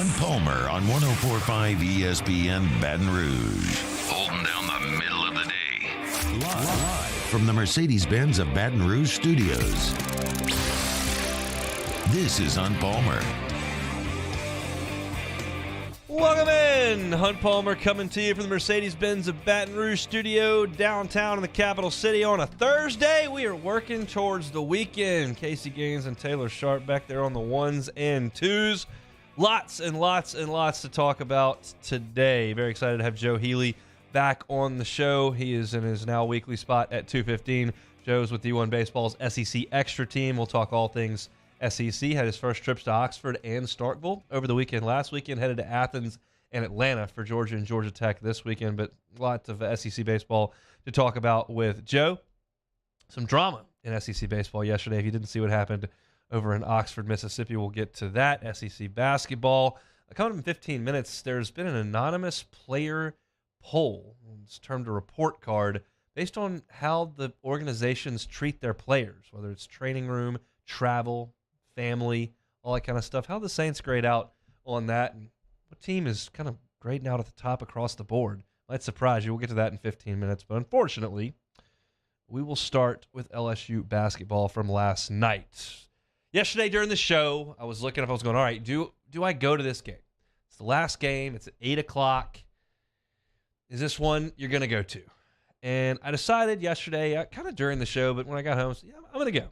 Hunt Palmer on 104.5 ESPN Baton Rouge. Holding down the middle of the day. Live from the Mercedes-Benz of Baton Rouge studios. This is Hunt Palmer. Welcome in. Hunt Palmer coming to you from the Mercedes-Benz of Baton Rouge studio downtown in the capital city on a Thursday. We are working towards the weekend. Casey Gaines and Taylor Sharp back there on the ones and twos. Lots and lots and lots to talk about today. Very excited to have Joe Healy back on the show. He is in his now weekly spot at 2:15. Joe's with D1 Baseball's SEC Extra Team. We'll talk all things SEC. Had his first trips to Oxford and Starkville over the weekend. Last weekend headed to Athens and Atlanta for Georgia and Georgia Tech this weekend, but lots of SEC baseball to talk about with Joe. Some drama in SEC baseball yesterday. If you didn't see what happened over in Oxford, Mississippi, we'll get to that. SEC basketball. Coming up in 15 minutes, there's been an anonymous player poll. It's termed a report card based on how the organizations treat their players, whether it's training room, travel, family, all that kind of stuff. How the Saints grade out on that, and what team is kind of grading out at the top across the board. Might surprise you. We'll get to that in 15 minutes. But unfortunately, we will start with LSU basketball from last night. Yesterday during the show, I was looking up. I was going, all right, do I go to this game? It's the last game. It's at 8 o'clock. Is this one you're going to go to? And I decided yesterday, kind of during the show, but when I got home, I said, yeah, I'm going to go.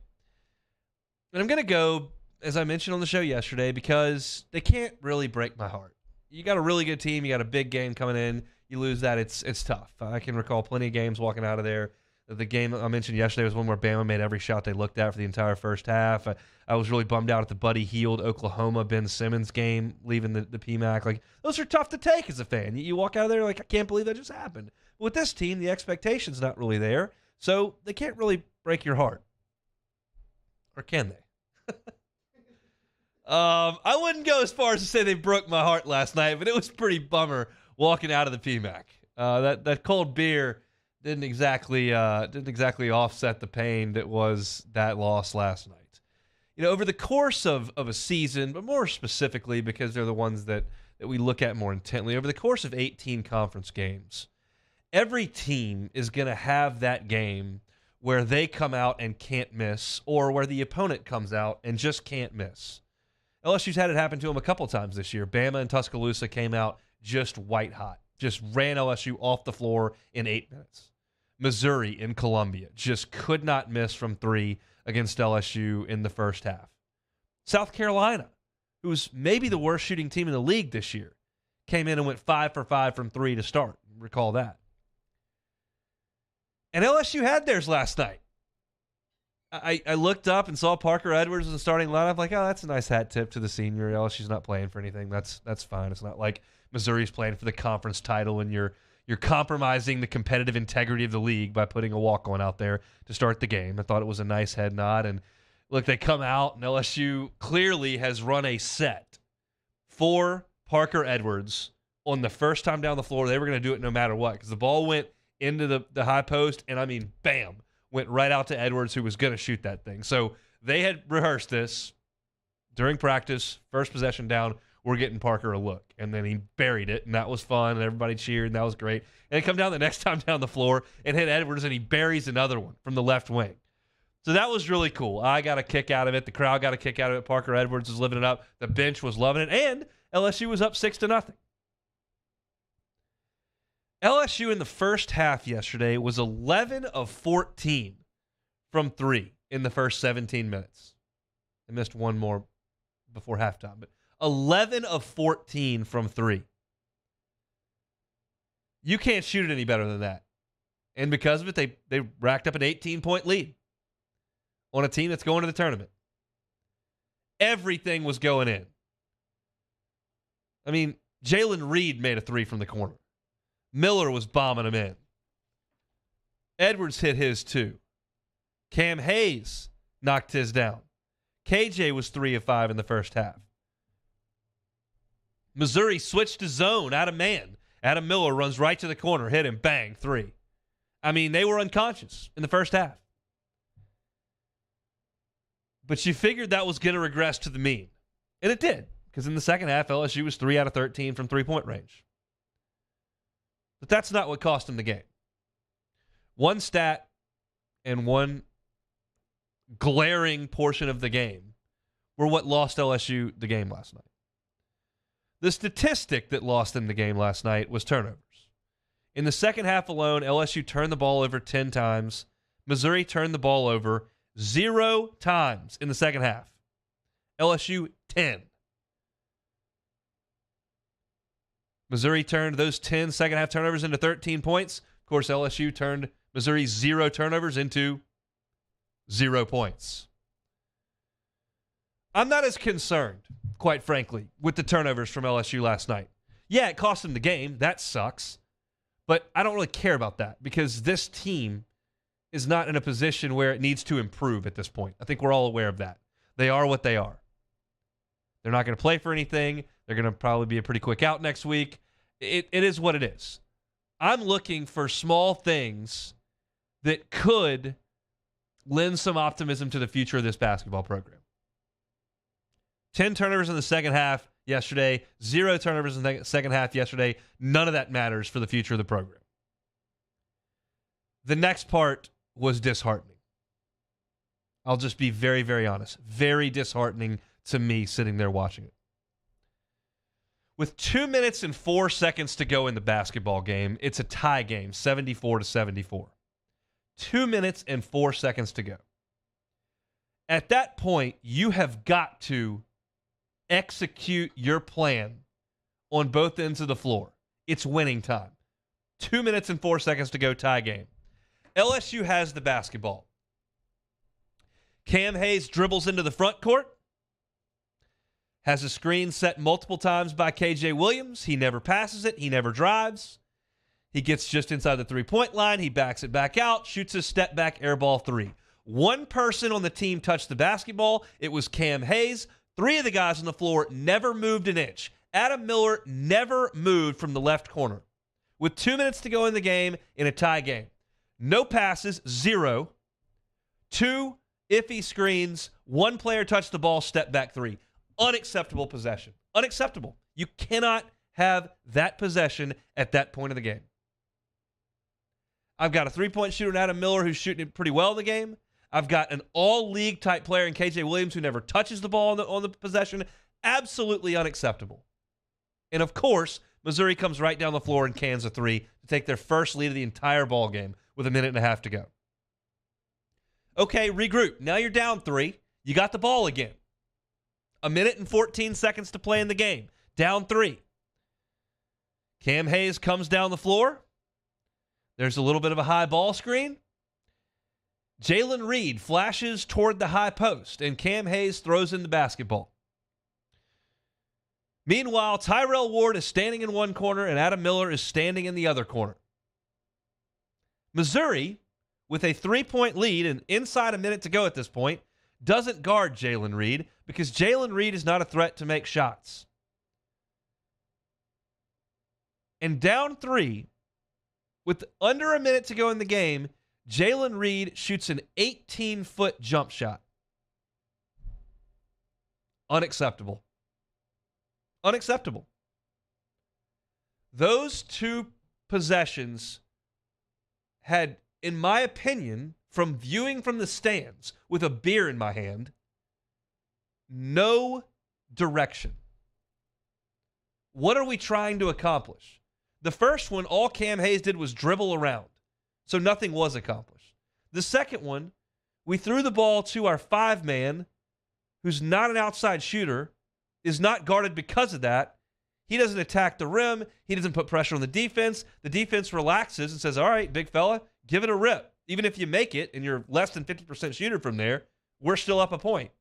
And I'm going to go, as I mentioned on the show yesterday, because they can't really break my heart. You got a really good team. You got a big game coming in. You lose that, it's tough. I can recall plenty of games walking out of there. The game I mentioned yesterday was one where Bama made every shot they looked at for the entire first half. I was really bummed out at the Buddy Hield Oklahoma Ben Simmons game leaving the PMAC. Like, those are tough to take as a fan. You walk out of there like, I can't believe that just happened. But with this team, the expectation's not really there, so they can't really break your heart. Or can they? I wouldn't go as far as to say they broke my heart last night, but it was pretty bummer walking out of the PMAC. That cold beer didn't exactly offset the pain that was that loss last night. You know, over the course of a season, but more specifically because they're the ones that we look at more intently, over the course of 18 conference games, every team is going to have that game where they come out and can't miss, or where the opponent comes out and just can't miss. LSU's had it happen to them a couple times this year. Bama and Tuscaloosa came out just white hot, just ran LSU off the floor in 8 minutes. Missouri in Columbia just could not miss from three against LSU in the first half. South Carolina, who's maybe the worst shooting team in the league this year, came in and went 5 for 5 from three to start. Recall that. And LSU had theirs last night. I looked up and saw Parker Edwards in the starting lineup. Like, oh, that's a nice hat tip to the senior. LSU's not playing for anything. That's fine. It's not like Missouri's playing for the conference title and you're compromising the competitive integrity of the league by putting a walk-on out there to start the game. I thought it was a nice head nod. And look, they come out, and LSU clearly has run a set for Parker Edwards on the first time down the floor. They were going to do it no matter what, because the ball went into the high post, and I mean, bam, went right out to Edwards, who was going to shoot that thing. So they had rehearsed this during practice, first possession down, we're getting Parker a look. And then he buried it, and that was fun, and everybody cheered, and that was great. And he come down the next time down the floor and hit Edwards, and he buries another one from the left wing. So that was really cool. I got a kick out of it. The crowd got a kick out of it. Parker Edwards was living it up. The bench was loving it, and LSU was up 6-0. LSU in the first half yesterday was 11 of 14 from three in the first 17 minutes. They missed one more before halftime, but 11 of 14 from three. You can't shoot it any better than that. And because of it, they racked up an 18-point lead on a team that's going to the tournament. Everything was going in. I mean, Jalen Reed made a three from the corner. Miller was bombing him in. Edwards hit his too. Cam Hayes knocked his down. KJ was 3 of 5 in the first half. Missouri switched to zone out of man. Adam Miller runs right to the corner, hit him, bang, three. I mean, they were unconscious in the first half. But you figured that was going to regress to the mean. And it did. because in the second half, LSU was 3 out of 13 from three-point range. But that's not what cost them the game. One stat and one glaring portion of the game were what lost LSU the game last night. The statistic that lost them the game last night was turnovers. In the second half alone, LSU turned the ball over 10 times. Missouri turned the ball over 0 times in the second half. LSU, 10. Missouri turned those 10 second half turnovers into 13 points. Of course, LSU turned Missouri's 0 turnovers into 0 points. I'm not as concerned, quite frankly, with the turnovers from LSU last night. Yeah, it cost them the game. That sucks. But I don't really care about that because this team is not in a position where it needs to improve at this point. I think we're all aware of that. They are what they are. They're not going to play for anything. They're going to probably be a pretty quick out next week. It is what it is. I'm looking for small things that could lend some optimism to the future of this basketball program. 10 turnovers in the second half yesterday, 0 turnovers in the second half yesterday. None of that matters for the future of the program. The next part was disheartening. I'll just be very, very honest. Very disheartening to me sitting there watching it. With 2 minutes and 4 seconds to go in the basketball game, it's a tie game, 74-74. 2 minutes and 4 seconds to go. At that point, you have got to execute your plan on both ends of the floor. It's winning time. 2 minutes and 4 seconds to go, tie game. LSU has the basketball. Cam Hayes dribbles into the front court. Has a screen set multiple times by KJ Williams. He never passes it. He never drives. He gets just inside the three-point line. He backs it back out, shoots a step-back air ball three. One person on the team touched the basketball. It was Cam Hayes. 3 of the guys on the floor never moved an inch. Adam Miller never moved from the left corner. With 2 minutes to go in the game, in a tie game. No passes, 0. 2 iffy screens. 1 player touched the ball, step-back 3. Unacceptable possession. Unacceptable. You cannot have that possession at that point of the game. I've got a 3-point shooter in Adam Miller who's shooting it pretty well in the game. I've got an all-league type player in KJ Williams who never touches the ball on the possession. Absolutely unacceptable. And, of course, Missouri comes right down the floor and cans a 3 to take their first lead of the entire ball game with a minute and a half to go. Okay, regroup. Now you're down 3. You got the ball again. A minute and 14 seconds to play in the game. Down 3. Cam Hayes comes down the floor. There's a little bit of a high ball screen. Jalen Reed flashes toward the high post, and Cam Hayes throws in the basketball. Meanwhile, Tyrell Ward is standing in one corner, and Adam Miller is standing in the other corner. Missouri, with a 3-point lead and inside a minute to go at this point, doesn't guard Jalen Reed because Jalen Reed is not a threat to make shots. And down 3, with under a minute to go in the game, Jalen Reed shoots an 18-foot jump shot. Unacceptable. Unacceptable. Those 2 possessions had, in my opinion, from viewing from the stands with a beer in my hand, no direction. What are we trying to accomplish? The first one, all Cam Hayes did was dribble around, so nothing was accomplished. The second one, we threw the ball to our 5-man, who's not an outside shooter, is not guarded because of that. He doesn't attack the rim. He doesn't put pressure on the defense. The defense relaxes and says, all right, big fella, give it a rip. Even if you make it and you're less than 50% shooter from there, we're still up a point.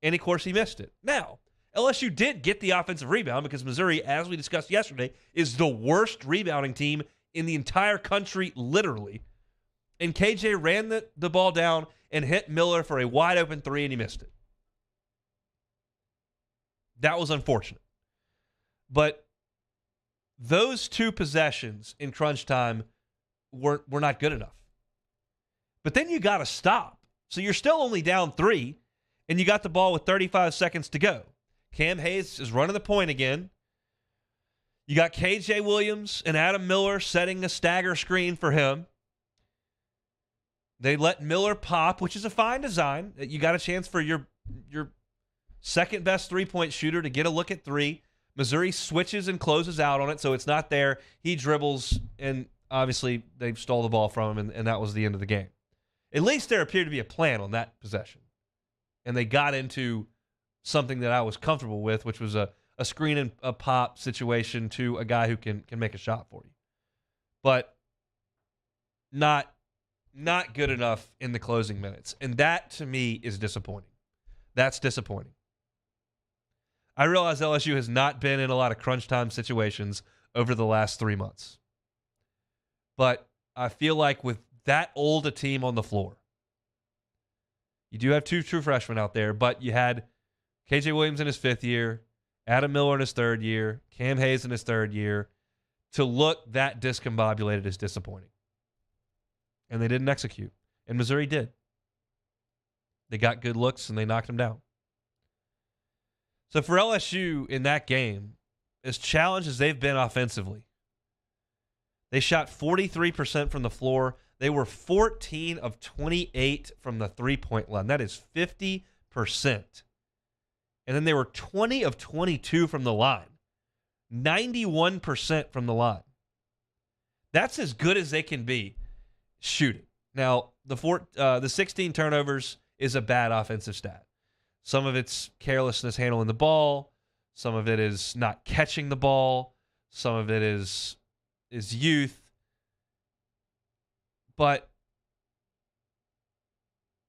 And, of course, he missed it. Now, LSU did get the offensive rebound because Missouri, as we discussed yesterday, is the worst rebounding team in the entire country, literally. And KJ ran the ball down and hit Miller for a wide-open 3, and he missed it. That was unfortunate. But those 2 possessions in crunch time were not good enough. But then you got to stop. So you're still only down 3, and you got the ball with 35 seconds to go. Cam Hayes is running the point again. You got KJ Williams and Adam Miller setting a stagger screen for him. They let Miller pop, which is a fine design. You got a chance for your second best three-point shooter to get a look at three. Missouri switches and closes out on it, so it's not there. He dribbles, and obviously they stole the ball from him, and that was the end of the game. At least there appeared to be a plan on that possession. And they got into something that I was comfortable with, which was a screen and a pop situation to a guy who can make a shot for you. But not good enough in the closing minutes. And that, to me, is disappointing. That's disappointing. I realize LSU has not been in a lot of crunch time situations over the last 3 months. But I feel like with that old a team on the floor, you do have two true freshmen out there, but you had KJ Williams in his 5th year, Adam Miller in his 3rd year, Cam Hayes in his 3rd year. To look that discombobulated is disappointing. And they didn't execute. And Missouri did. They got good looks, and they knocked them down. So for LSU in that game, as challenged as they've been offensively, they shot 43% from the floor. They were 14 of 28 from the three-point line. That is 50%. And then they were 20 of 22 from the line. 91% from the line. That's as good as they can be shooting. Now, the 16 turnovers is a bad offensive stat. Some of it's carelessness handling the ball. Some of it is not catching the ball. Some of it is youth. But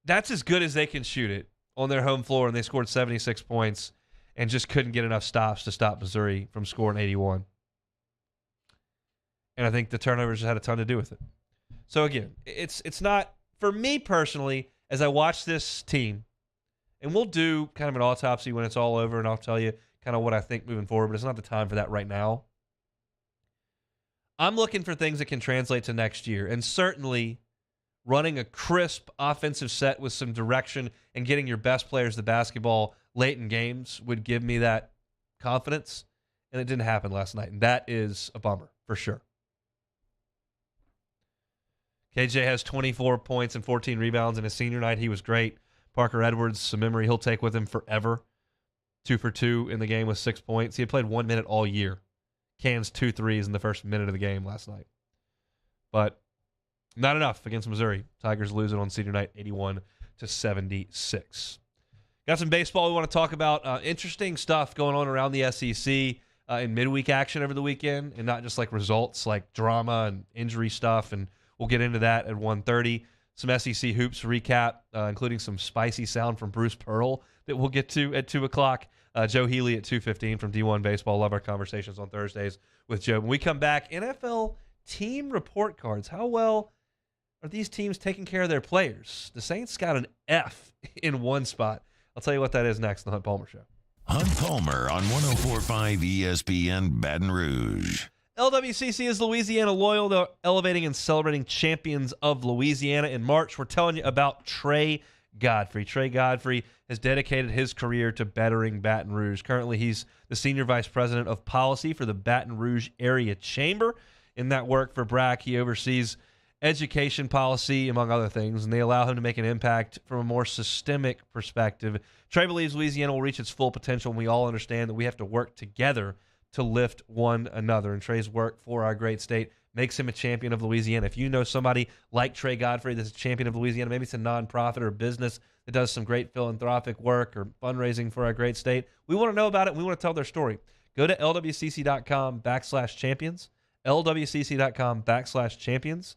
that's as good as they can shoot it on their home floor, and they scored 76 points and just couldn't get enough stops to stop Missouri from scoring 81. And I think the turnovers had a ton to do with it. So again, it's not, for me personally, as I watch this team, and we'll do kind of an autopsy when it's all over, and I'll tell you kind of what I think moving forward, but it's not the time for that right now. I'm looking for things that can translate to next year, and certainly running a crisp offensive set with some direction and getting your best players the basketball late in games would give me that confidence, and it didn't happen last night, and that is a bummer for sure. KJ has 24 points and 14 rebounds in his senior night. He was great. Parker Edwards, a memory he'll take with him forever. 2 for 2 in the game with 6 points. He had played 1 minute all year. Cans 2 threes in the first minute of the game last night. But not enough against Missouri. Tigers losing on senior night 81-76. Got some baseball we want to talk about. Interesting stuff going on around the SEC in midweek action over the weekend, and not just like results, like drama and injury stuff, and we'll get into that at 1:30. Some SEC hoops recap, including some spicy sound from Bruce Pearl that we'll get to at 2 o'clock. Joe Healy at 2:15 from D1 Baseball. Love our conversations on Thursdays with Joe. When we come back, NFL team report cards. How well are these teams taking care of their players? The Saints got an F in one spot. I'll tell you what that is next on the Hunt Palmer Show. Hunt Palmer on 104.5 ESPN Baton Rouge. LWCC is Louisiana Loyal. They're elevating and celebrating champions of Louisiana. In March, we're telling you about Trey Godfrey. Trey Godfrey has dedicated his career to bettering Baton Rouge. Currently, he's the Senior Vice President of Policy for the Baton Rouge Area Chamber. In that work for BRAC, he oversees education policy, among other things, and they allow him to make an impact from a more systemic perspective. Trey believes Louisiana will reach its full potential, and we all understand that we have to work together to lift one another. And Trey's work for our great state makes him a champion of Louisiana. If you know somebody like Trey Godfrey that's a champion of Louisiana, maybe it's a nonprofit or a business that does some great philanthropic work or fundraising for our great state, we want to know about it. We want to tell their story. Go to lwcc.com/champions, lwcc.com/champions,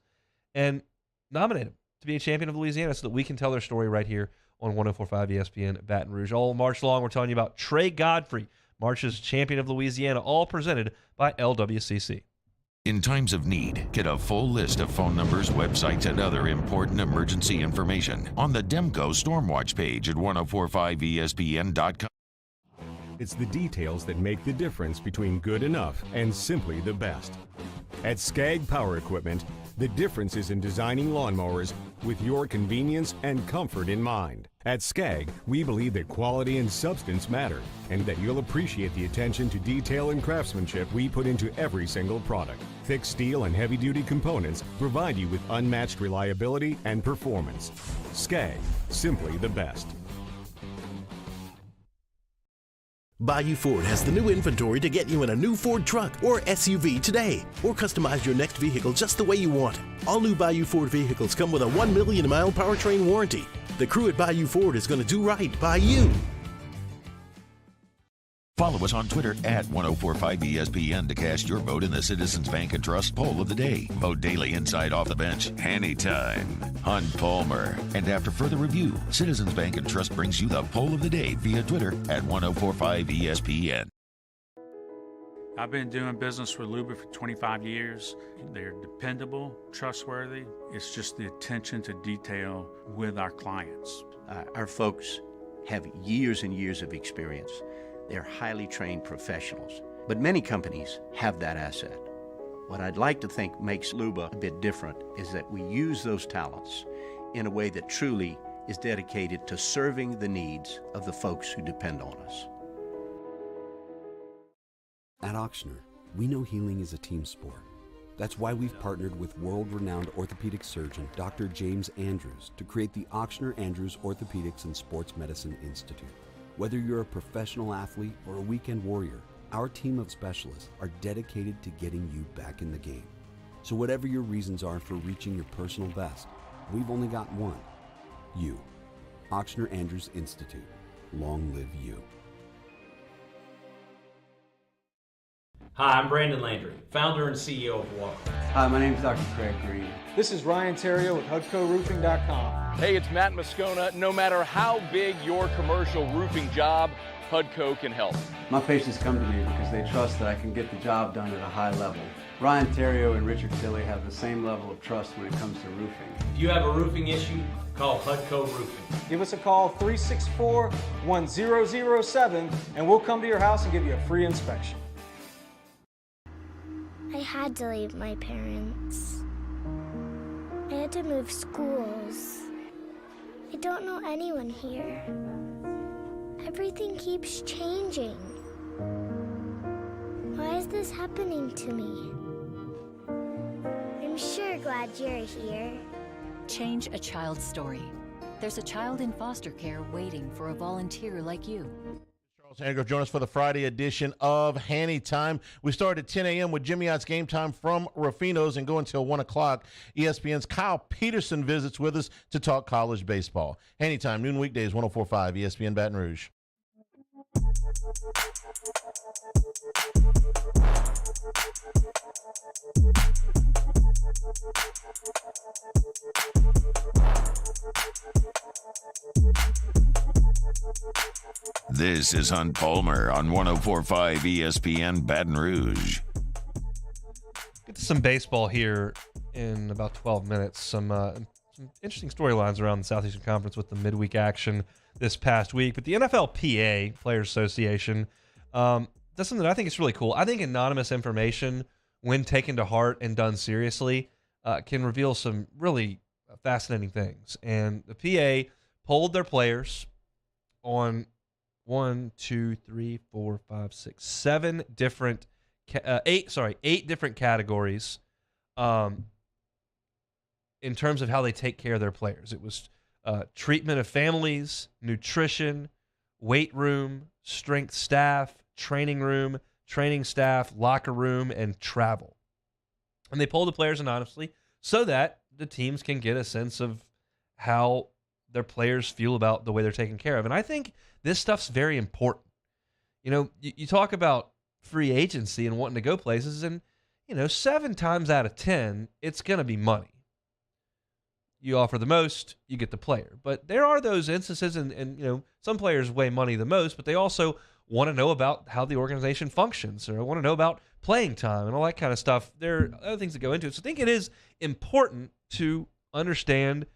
and nominate them to be a champion of Louisiana so that we can tell their story right here on 104.5 ESPN Baton Rouge. All March long, we're telling you about Trey Godfrey, March's champion of Louisiana, all presented by LWCC. In times of need, get a full list of phone numbers, websites, and other important emergency information on the Demco Stormwatch page at 1045ESPN.com. It's the details that make the difference between good enough and simply the best. At Skag Power Equipment, the difference is in designing lawnmowers with your convenience and comfort in mind. At SCAG, we believe that quality and substance matter, and that you'll appreciate the attention to detail and craftsmanship we put into every single product. Thick steel and heavy-duty components provide you with unmatched reliability and performance. SCAG, simply the best. Bayou Ford has the new inventory to get you in a new Ford truck or SUV today, or customize your next vehicle just the way you want. All new Bayou Ford vehicles come with a 1 million mile powertrain warranty. The crew at Bayou Ford is going to do right by you. Follow us on Twitter at 1045ESPN to cast your vote in the Citizens Bank and Trust poll of the day. Vote daily inside Off the Bench, anytime. Hunt Palmer. And after further review, Citizens Bank and Trust brings you the poll of the day via Twitter at 1045ESPN. I've been doing business with Luba for 25 years. They're dependable, trustworthy. It's just the attention to detail with our clients. Our folks have years and years of experience. They're highly trained professionals, but many companies have that asset. What I'd like to think makes Luba a bit different is that we use those talents in a way that truly is dedicated to serving the needs of the folks who depend on us. At Auctioner, we know healing is a team sport. That's why we've partnered with world-renowned orthopedic surgeon Dr. James Andrews to create the Auctioner Andrews Orthopedics and Sports Medicine Institute. Whether you're a professional athlete or a weekend warrior, our team of specialists are dedicated to getting you back in the game. So whatever your reasons are for reaching your personal best, we've only got one: you. Auctioner Andrews Institute. Long live you. Hi, I'm Brandon Landry, founder and CEO of Water. Hi, my name is Dr. Craig Green. This is Ryan Terrio with HUDCORoofing.com. Hey, it's Matt Moscona. No matter how big your commercial roofing job, HUDCO can help. My patients come to me because they trust that I can get the job done at a high level. Ryan Terrio and Richard Tilley have the same level of trust when it comes to roofing. If you have a roofing issue, call HUDCO Roofing. Give us a call, 364-1007, and we'll come to your house and give you a free inspection. I had to leave my parents. I had to move schools. I don't know anyone here. Everything keeps changing. Why is this happening to me? I'm sure glad you're here. Change a child's story. There's a child in foster care waiting for a volunteer like you. Sandro, join us for the Friday edition of Hanny Time. We start at 10 a.m. with Jimmy Ott's Game Time from Rufino's and go until 1 o'clock. ESPN's Kyle Peterson visits with us to talk college baseball. Hanny Time, noon weekdays, 104.5 ESPN Baton Rouge. This is Hunt Palmer on 104.5 ESPN Baton Rouge. Get to some baseball here in about 12 minutes. Some interesting storylines around the Southeastern Conference with the midweek action this past week. But the NFLPA, Players Association, does something that I think is really cool. I think anonymous information, when taken to heart and done seriously, can reveal some really fascinating things. And the PA polled their players on 8 different categories in terms of how they take care of their players. It was treatment of families, nutrition, weight room, strength staff, training room, training staff, locker room, and travel. And they polled the players anonymously so that the teams can get a sense of how their players feel about the way they're taken care of. And I think this stuff's very important. You know, you talk about free agency and wanting to go places, and, 7 times out of 10, it's going to be money. You offer the most, you get the player. But there are those instances, and some players weigh money the most, but they also want to know about how the organization functions, or want to know about playing time and all that kind of stuff. There are other things that go into it. So I think it is important to understand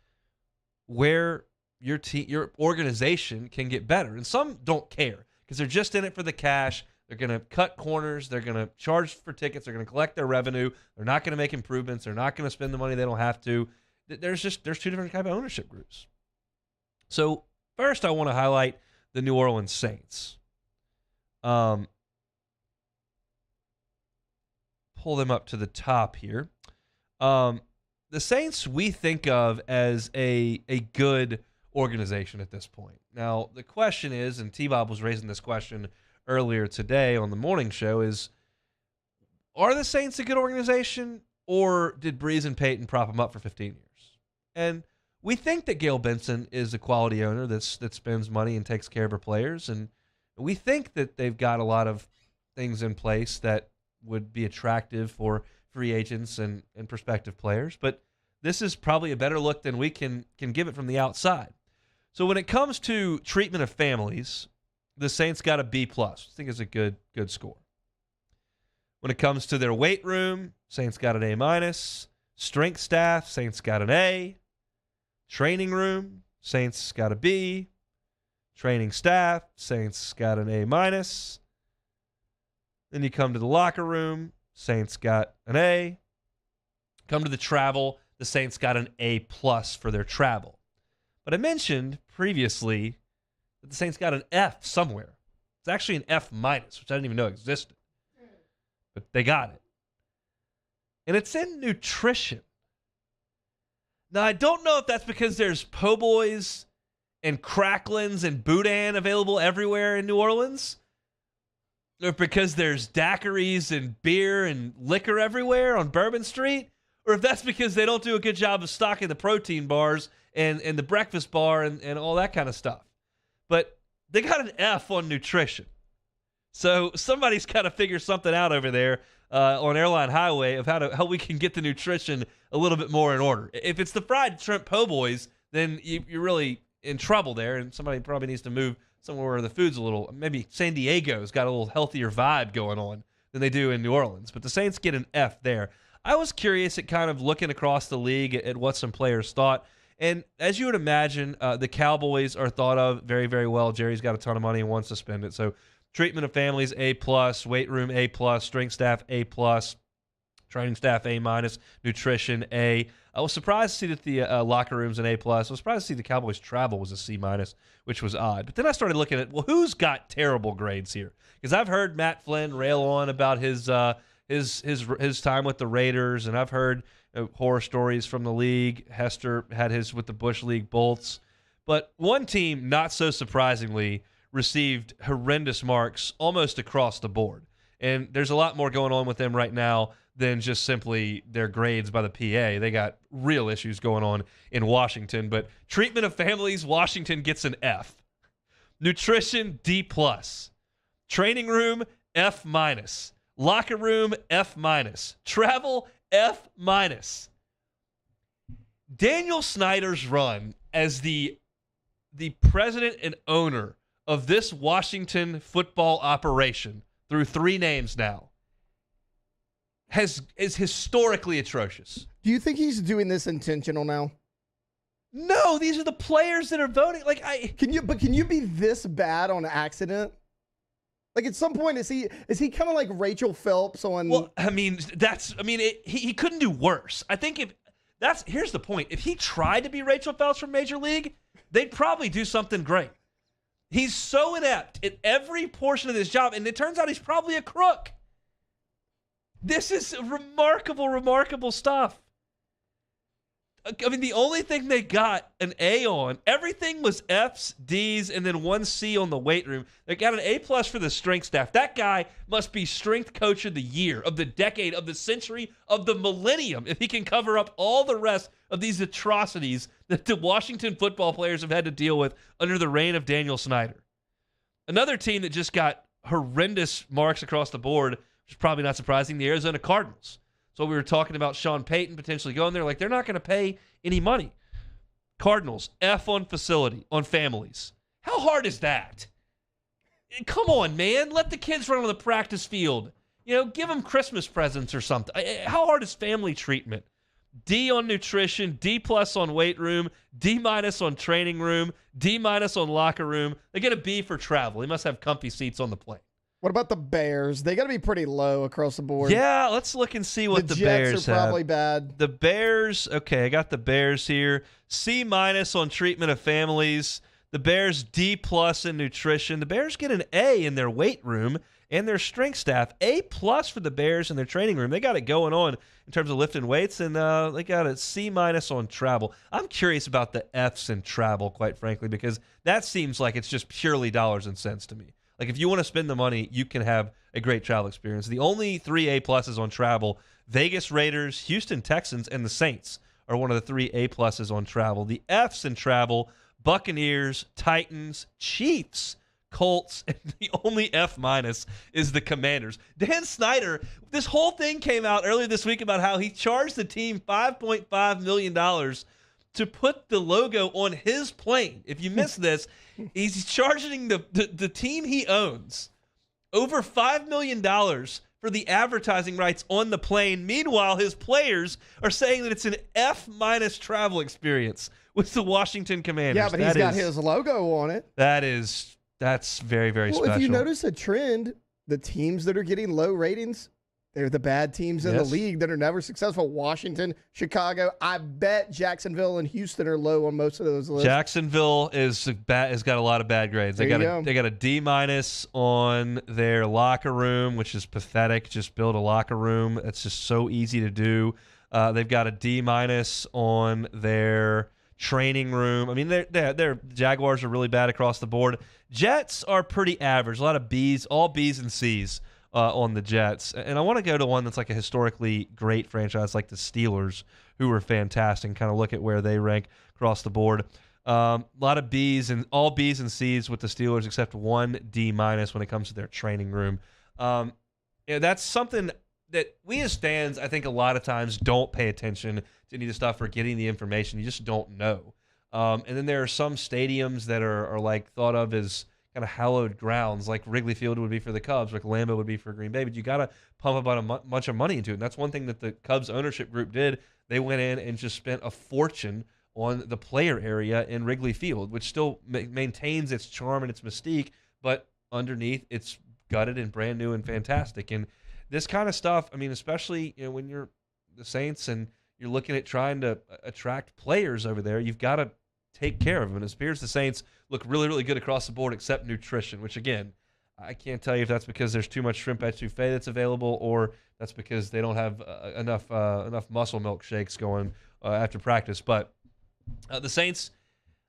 where your organization can get better. And some don't care because they're just in it for the cash. They're going to cut corners. They're going to charge for tickets. They're going to collect their revenue. They're not going to make improvements. They're not going to spend the money they don't have to. There's two different type of ownership groups. So First, I want to highlight the New Orleans Saints. Pull them up to the top here. The Saints we think of as a good organization at this point. Now, the question is, and T-Bob was raising this question earlier today on the morning show, is are the Saints a good organization, or did Breeze and Peyton prop them up for 15 years? And we think that Gail Benson is a quality owner that spends money and takes care of her players, and we think that they've got a lot of things in place that would be attractive for free agents and prospective players. But this is probably a better look than we can give it from the outside. So when it comes to treatment of families, the Saints got a B+. I think it's a good score. When it comes to their weight room, Saints got an A-. Strength staff, Saints got an A. Training room, Saints got a B. Training staff, Saints got an A-. Then you come to the locker room, Saints got an A. Come to the travel, the Saints got an A+ for their travel. But I mentioned previously that the Saints got an F somewhere. It's actually an F-, which I didn't even know existed. But they got it. And it's in nutrition. Now, I don't know if that's because there's po' boys and cracklins and boudin available everywhere in New Orleans, or because there's daiquiris and beer and liquor everywhere on Bourbon Street, or if that's because they don't do a good job of stocking the protein bars and the breakfast bar and all that kind of stuff. But they got an F on nutrition. So somebody's got to figure something out over there on Airline Highway of how we can get the nutrition a little bit more in order. If it's the fried shrimp po' boys, then you're really in trouble there, and somebody probably needs to move somewhere where the food's a little, maybe San Diego's got a little healthier vibe going on than they do in New Orleans. But the Saints get an F there. I was curious at kind of looking across the league at what some players thought. And as you would imagine, the Cowboys are thought of very, very well. Jerry's got a ton of money and wants to spend it. So treatment of families, A+, weight room, A+, strength staff, A+, training staff, A-, nutrition, A. I was surprised to see that the locker room's an A+. I was surprised to see the Cowboys travel was a C-, which was odd. But then I started looking at, well, who's got terrible grades here? Because I've heard Matt Flynn rail on about his time with the Raiders, and I've heard horror stories from the league. Hester had his with the Bush League Bolts. But one team, not so surprisingly, received horrendous marks almost across the board. And there's a lot more going on with them right now than just simply their grades by the PA. They got real issues going on in Washington. But treatment of families, Washington gets an F. Nutrition, D+. Training room, F-. Locker room, F-. Travel, F-. Daniel Snyder's run as the president and owner of this Washington football operation through 3 names now is historically atrocious. Do you think he's doing this intentional now? No, these are the players that are voting. Can you be this bad on accident? Like at some point, is he kind of like Rachel Phelps on? Well, he couldn't do worse. I think here's the point. If he tried to be Rachel Phelps from Major League, they'd probably do something great. He's so inept at every portion of this job, and it turns out he's probably a crook. This is remarkable, remarkable stuff. I mean, the only thing they got an A on, everything was F's, D's, and then 1 C on the weight room. They got an A+ for the strength staff. That guy must be strength coach of the year, of the decade, of the century, of the millennium, if he can cover up all the rest of these atrocities that the Washington football players have had to deal with under the reign of Daniel Snyder. Another team that just got horrendous marks across the board, which is probably not surprising, the Arizona Cardinals. So we were talking about Sean Payton potentially going there. Like, they're not going to pay any money. Cardinals, F on facility, on families. How hard is that? Come on, man. Let the kids run on the practice field. Give them Christmas presents or something. How hard is family treatment? D on nutrition, D+ on weight room, D- on training room, D- on locker room. They get a B for travel. They must have comfy seats on the plane. What about the Bears? They got to be pretty low across the board. Yeah, let's look and see what the Bears Jets are probably bad. The Bears, okay, I got the Bears here. C- on treatment of families. The Bears D+ in nutrition. The Bears get an A in their weight room and their strength staff. A+ for the Bears in their training room. They got it going on in terms of lifting weights, and they got a C- on travel. I'm curious about the F's in travel, quite frankly, because that seems like it's just purely dollars and cents to me. Like, if you want to spend the money, you can have a great travel experience. The only 3 A+ on travel, Vegas Raiders, Houston Texans, and the Saints are one of the 3 A+ on travel. The F's in travel, Buccaneers, Titans, Chiefs, Colts, and the only F- is the Commanders. Dan Snyder, this whole thing came out earlier this week about how he charged the team $5.5 million to put the logo on his plane. If you missed this, he's charging the team he owns over $5 million for the advertising rights on the plane. Meanwhile, his players are saying that it's an F- travel experience with the Washington Commanders. Yeah, but he's got his logo on it. That's very, very special. Well, if you notice a trend, the teams that are getting low ratings, they're the bad teams in the league that are never successful. Washington, Chicago. I bet Jacksonville and Houston are low on most of those lists. Jacksonville has got a lot of bad grades. They got a D- on their locker room, which is pathetic. Just build a locker room. It's just so easy to do. They've got a D- on their training room. I mean, their Jaguars are really bad across the board. Jets are pretty average. A lot of B's, all B's and C's on the Jets. And I want to go to one that's like a historically great franchise like the Steelers, who are fantastic, and kind of look at where they rank across the board. A lot of B's, and all B's and C's with the Steelers except one D- when it comes to their training room. That's something that we as fans, I think a lot of times don't pay attention to any of the stuff or getting the information. You just don't know. And then there are some stadiums that are like thought of as kind of hallowed grounds, like Wrigley Field would be for the Cubs, like Lambeau would be for Green Bay, but you got to pump about a bunch of money into it. And that's one thing that the Cubs ownership group did. They went in and just spent a fortune on the player area in Wrigley Field, which still maintains its charm and its mystique, but underneath it's gutted and brand new and fantastic. And this kind of stuff, I mean, especially when you're the Saints and you're looking at trying to attract players over there, you've got to take care of them. And it appears the Saints look really, really good across the board except nutrition, which, again, I can't tell you if that's because there's too much shrimp etouffee that's available or that's because they don't have enough muscle milkshakes going after practice. But the Saints,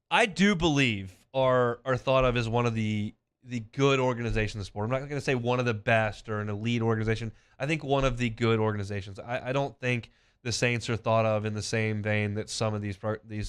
I do believe, are thought of as one of the good organizations in the sport. I'm not going to say one of the best or an elite organization. I think one of the good organizations. I don't think the Saints are thought of in the same vein that some of these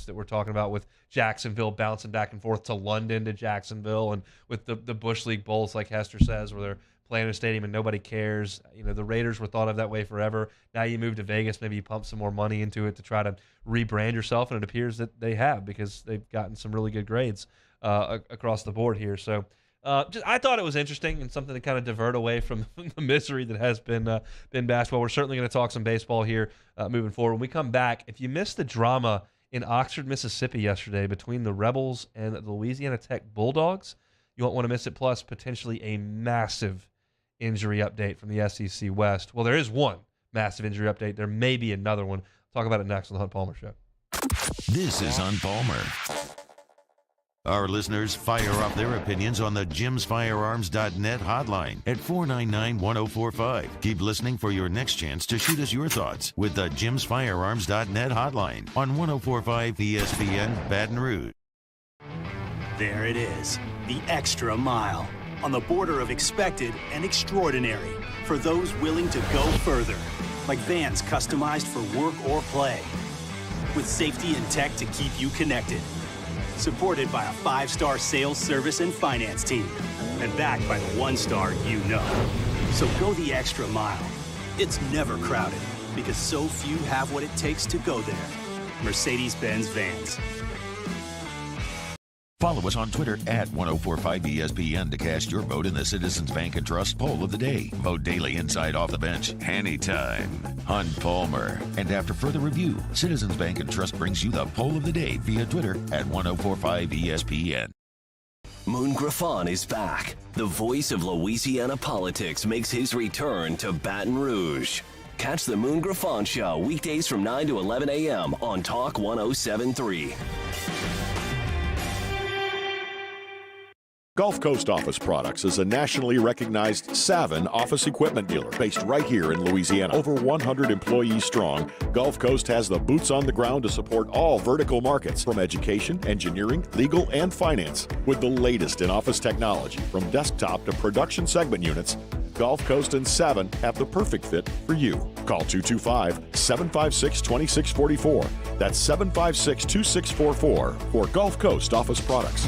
that we're talking about, with Jacksonville bouncing back and forth to London to Jacksonville, and with the Bush League Bowls, like Hester says, where they're playing in a stadium and nobody cares. The Raiders were thought of that way forever. Now you move to Vegas, maybe you pump some more money into it to try to rebrand yourself, and it appears that they have, because they've gotten some really good grades across the board here. So I thought it was interesting and something to kind of divert away from the misery that has been basketball. We're certainly going to talk some baseball here moving forward. When we come back, if you missed the drama in Oxford, Mississippi yesterday between the Rebels and the Louisiana Tech Bulldogs, you won't want to miss it. Plus, potentially a massive injury update from the SEC West. Well, there is one massive injury update. There may be another one. Talk about it next on the Hunt Palmer Show. This is Hunt Palmer. Our listeners fire off their opinions on the jimsfirearms.net hotline at 499-1045. Keep listening for your next chance to shoot us your thoughts with the jimsfirearms.net hotline on 1045 ESPN Baton Rouge. There it is, the extra mile, on the border of expected and extraordinary for those willing to go further, like vans customized for work or play, with safety and tech to keep you connected. Supported by a 5-star sales, service, and finance team. And backed by the 1-star you know. So go the extra mile. It's never crowded, because so few have what it takes to go there. Mercedes-Benz Vans. Follow us on Twitter at 1045ESPN to cast your vote in the Citizens Bank and Trust Poll of the Day. Vote daily inside Off the Bench, anytime. Hunt Palmer. And after further review, Citizens Bank and Trust brings you the Poll of the Day via Twitter at 1045ESPN. Moon Griffon is back. The voice of Louisiana politics makes his return to Baton Rouge. Catch the Moon Griffon Show weekdays from 9 to 11 a.m. on Talk 107.3. Gulf Coast Office Products is a nationally recognized Savin office equipment dealer based right here in Louisiana. Over 100 employees strong, Gulf Coast has the boots on the ground to support all vertical markets from education, engineering, legal, and finance. With the latest in office technology from desktop to production segment units, Gulf Coast and Savin have the perfect fit for you. Call 225-756-2644. That's 756-2644 for Gulf Coast Office Products.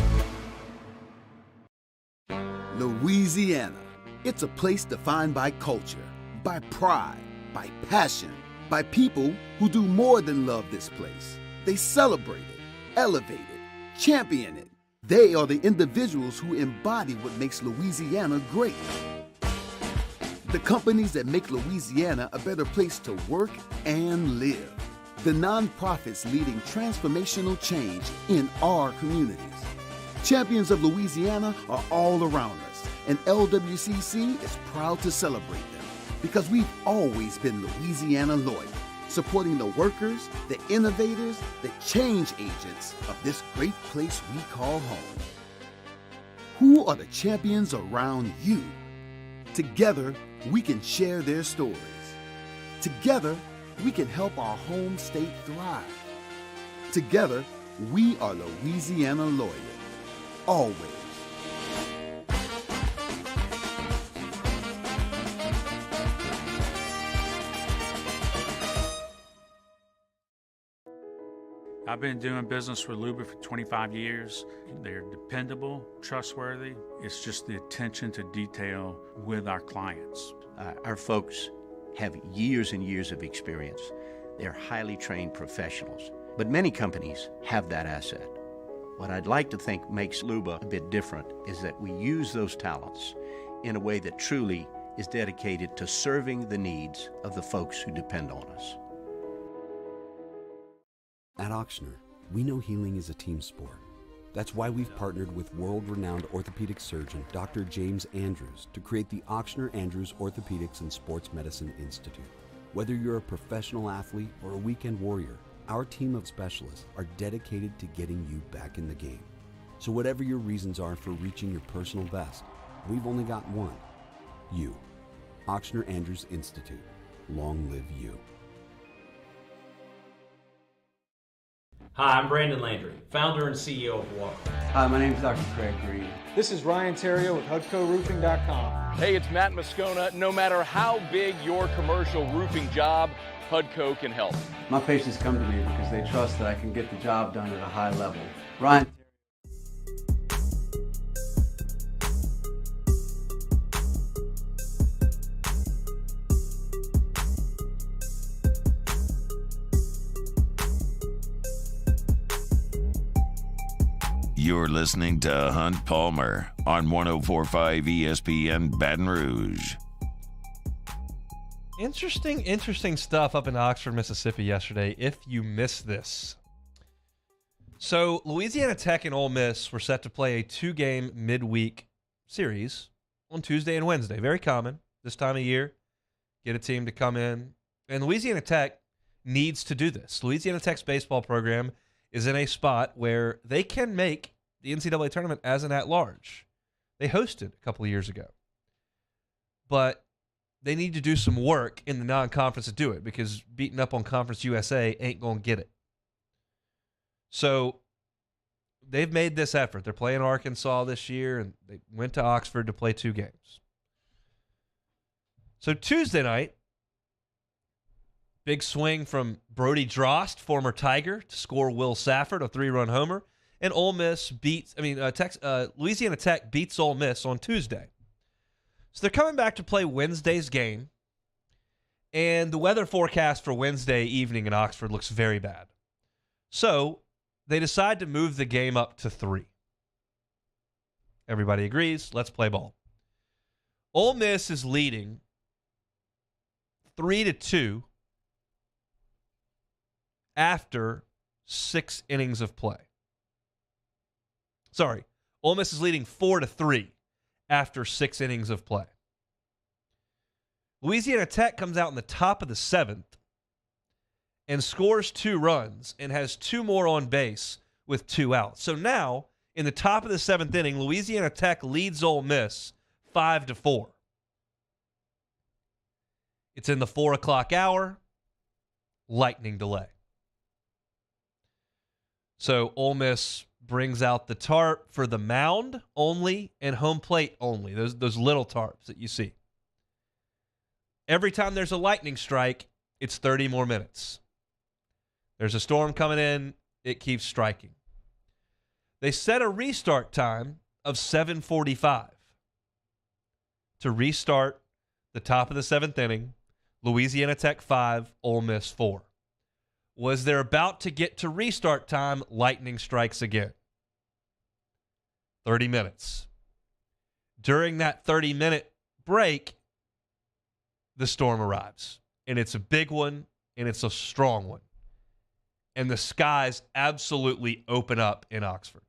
Louisiana. It's a place defined by culture, by pride, by passion, by people who do more than love this place. They celebrate it, elevate it, champion it. They are the individuals who embody what makes Louisiana great. The companies that make Louisiana a better place to work and live. The nonprofits leading transformational change in our communities. Champions of Louisiana are all around us, and LWCC is proud to celebrate them because we've always been Louisiana loyal, supporting the workers, the innovators, the change agents of this great place we call home. Who are the champions around you? Together, we can share their stories. Together, we can help our home state thrive. Together, we are Louisiana loyal. Always. I've been doing business with Luba for 25 years. They're dependable, trustworthy. It's just the attention to detail with our clients. Our folks have years and years of experience. They're highly trained professionals, but many companies have that asset. What I'd like to think makes Luba a bit different is that we use those talents in a way that truly is dedicated to serving the needs of the folks who depend on us. At Auctioner, we know healing is a team sport. That's why we've partnered with world-renowned orthopedic surgeon Dr. James Andrews to create the Auctioner Andrews Orthopedics and Sports Medicine Institute. Whether you're a professional athlete or a weekend warrior, our team of specialists are dedicated to getting you back in the game. So whatever your reasons are for reaching your personal best, we've only got one. You. Auctioner Andrews Institute. Long live you. Hi, I'm Brandon Landry, founder and CEO of Walker. Hi, my name is Dr. Craig Green. This is Ryan Terrio with HUDCORoofing.com. Hey, it's Matt Moscona. No matter how big your commercial roofing job, HUDCO can help. My patients come to me because they trust that I can get the job done at a high level. Ryan. You're listening to Hunt Palmer on 104.5 ESPN Baton Rouge. Interesting stuff up in Oxford, Mississippi yesterday, if you missed this. So, Louisiana Tech and Ole Miss were set to play a 2-game midweek series on Tuesday and Wednesday. Very common this time of year. Get a team to come in. And Louisiana Tech needs to do this. Louisiana Tech's baseball program is in a spot where they can make the NCAA tournament as an at-large. They hosted a couple of years ago. But they need to do some work in the non-conference to do it because beating up on Conference USA ain't going to get it. So they've made this effort. They're playing Arkansas this year, and they went to Oxford to play 2 games. So Tuesday night, big swing from Brody Drost, former Tiger, to score Will Safford, a 3-run homer. And Louisiana Tech beats Ole Miss on Tuesday. So they're coming back to play Wednesday's game, and the weather forecast for Wednesday evening in Oxford looks very bad. So they decide to move the game up to 3. Everybody agrees, let's play ball. Ole Miss is leading 3-2 after 6 innings of play. Sorry, Ole Miss is leading 4-3 after 6 innings of play. Louisiana Tech comes out in the top of the 7th and scores 2 runs and has 2 more on base with 2 outs. So now In the top of the 7th inning, Louisiana Tech leads Ole Miss 5-4. It's in the 4 o'clock hour. Lightning delay. So Ole Miss brings out the tarp for the mound only and home plate only. Those little tarps that you see. Every time there's a lightning strike, it's 30 more minutes. There's a storm coming in, it keeps striking. They set a restart time of 7:45 to restart the top of the 7th inning. Louisiana Tech 5, Ole Miss 4. Was they're about to get to restart time, lightning strikes again. 30 minutes. During that 30-minute break, the storm arrives. And it's a big one, and it's a strong one. And the skies absolutely open up in Oxford.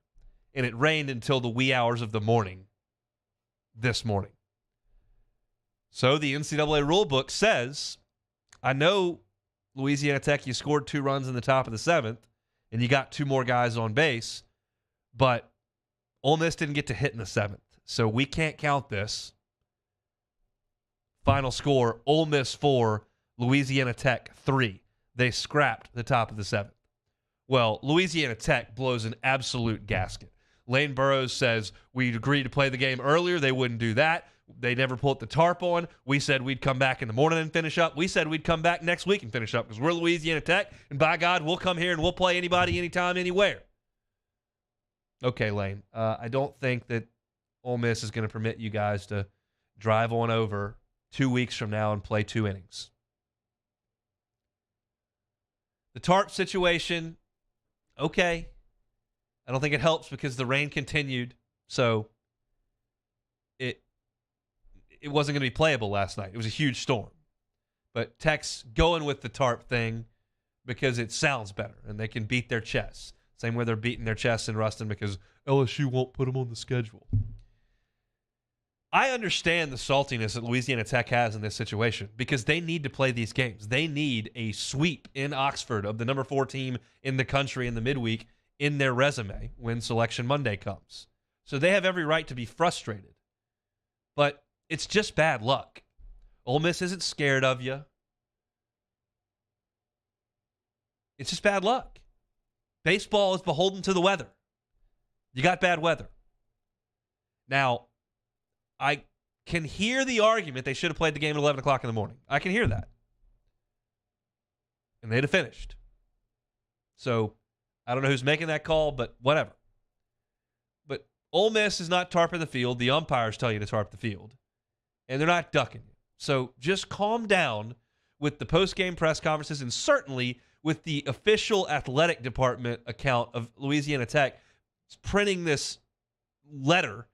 And it rained until the wee hours of the morning this morning. So the NCAA rulebook says, I know Louisiana Tech, you scored 2 runs in the top of the 7th, and you got 2 more guys on base, but Ole Miss didn't get to hit in the 7th. So we can't count this. Final score, Ole Miss 4, Louisiana Tech 3. They scrapped the top of the 7th. Well, Louisiana Tech blows an absolute gasket. Lane Burroughs says, we agreed to play the game earlier. They wouldn't do that. They never put the tarp on. We said we'd come back in the morning and finish up. We said we'd come back next week and finish up because we're Louisiana Tech, and by God, we'll come here and we'll play anybody, anytime, anywhere. Okay, Lane, I don't think that Ole Miss is going to permit you guys to drive on over 2 weeks from now and play 2 innings. The tarp situation, okay. I don't think it helps because the rain continued, so it wasn't going to be playable last night. It was a huge storm. But Tech's going with the tarp thing because it sounds better, and they can beat their chests. Same way they're beating their chests in Ruston because LSU won't put them on the schedule. I understand the saltiness that Louisiana Tech has in this situation because they need to play these games. They need a sweep in Oxford of the number 4 team in the country in the midweek in their resume when Selection Monday comes. So they have every right to be frustrated. But it's just bad luck. Ole Miss isn't scared of you. It's just bad luck. Baseball is beholden to the weather. You got bad weather. Now, I can hear the argument they should have played the game at 11 o'clock in the morning. I can hear that. And they'd have finished. So, I don't know who's making that call, but whatever. But Ole Miss is not tarping the field. The umpires tell you to tarp the field. And they're not ducking you. So just calm down with the post-game press conferences and certainly with the official athletic department account of Louisiana Tech printing this letter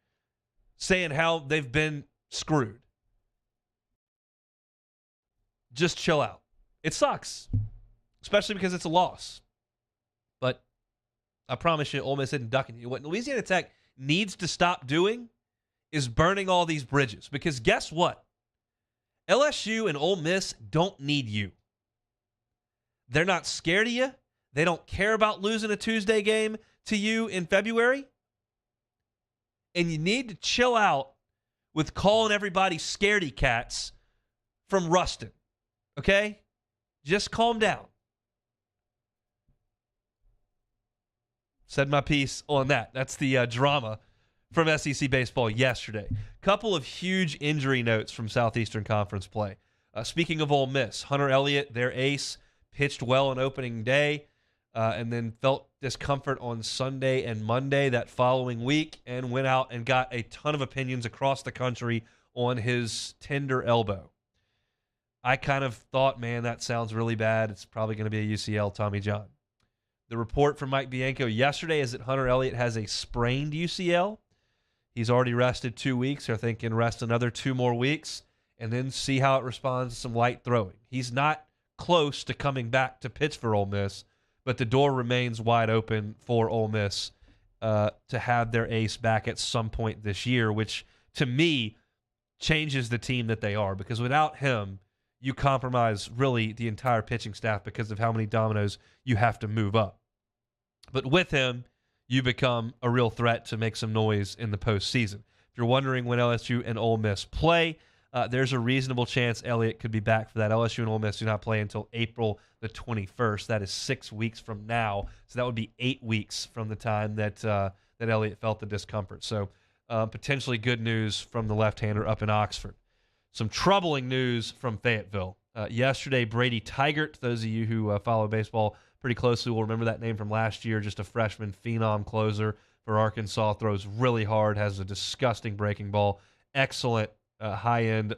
saying how they've been screwed. Just chill out. It sucks, especially because it's a loss. But I promise you, Ole Miss isn't ducking you. What Louisiana Tech needs to stop doing is burning all these bridges. Because guess what? LSU and Ole Miss don't need you. They're not scared of you. They don't care about losing a Tuesday game to you in February. And you need to chill out with calling everybody scaredy cats from Ruston. Okay? Just calm down. Said my piece on that. That's the drama from SEC baseball yesterday. Couple of huge injury notes from Southeastern Conference play. Speaking of Ole Miss, Hunter Elliott, their ace, pitched well on opening day and then felt discomfort on Sunday and Monday that following week and went out and got a ton of opinions across the country on his tender elbow. I kind of thought, man, that sounds really bad. It's probably going to be a UCL Tommy John. The report from Mike Bianco yesterday is that Hunter Elliott has a sprained UCL. He's already rested 2 weeks. They're thinking rest another 2 more weeks and then see how it responds to some light throwing. He's not close to coming back to pitch for Ole Miss, but the door remains wide open for Ole Miss to have their ace back at some point this year, which to me changes the team that they are, because without him, you compromise really the entire pitching staff because of how many dominoes you have to move up. But with him, you become a real threat to make some noise in the postseason. If you're wondering when LSU and Ole Miss play, there's a reasonable chance Elliott could be back for that. LSU and Ole Miss do not play until April the 21st. That is 6 weeks from now. So that would be 8 weeks from the time that Elliott felt the discomfort. So potentially good news from the left-hander up in Oxford. Some troubling news from Fayetteville. Yesterday, Brady Tigert, those of you who follow baseball pretty closely will remember that name from last year, just a freshman phenom closer for Arkansas, throws really hard, has a disgusting breaking ball, excellent high-end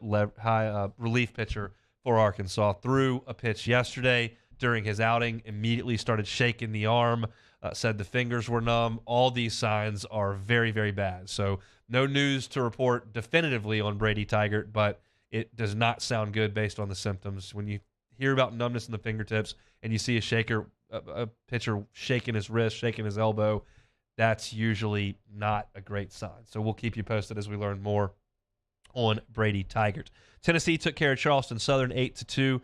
relief pitcher for Arkansas. Threw a pitch yesterday during his outing, immediately started shaking the arm, said the fingers were numb. All these signs are very, very bad. So no news to report definitively on Brady Tigert, but it does not sound good based on the symptoms. When you hear about numbness in the fingertips and you see a pitcher shaking his wrist, shaking his elbow, that's usually not a great sign. So we'll keep you posted as we learn more on Brady Tigert. Tennessee took care of Charleston Southern 8-2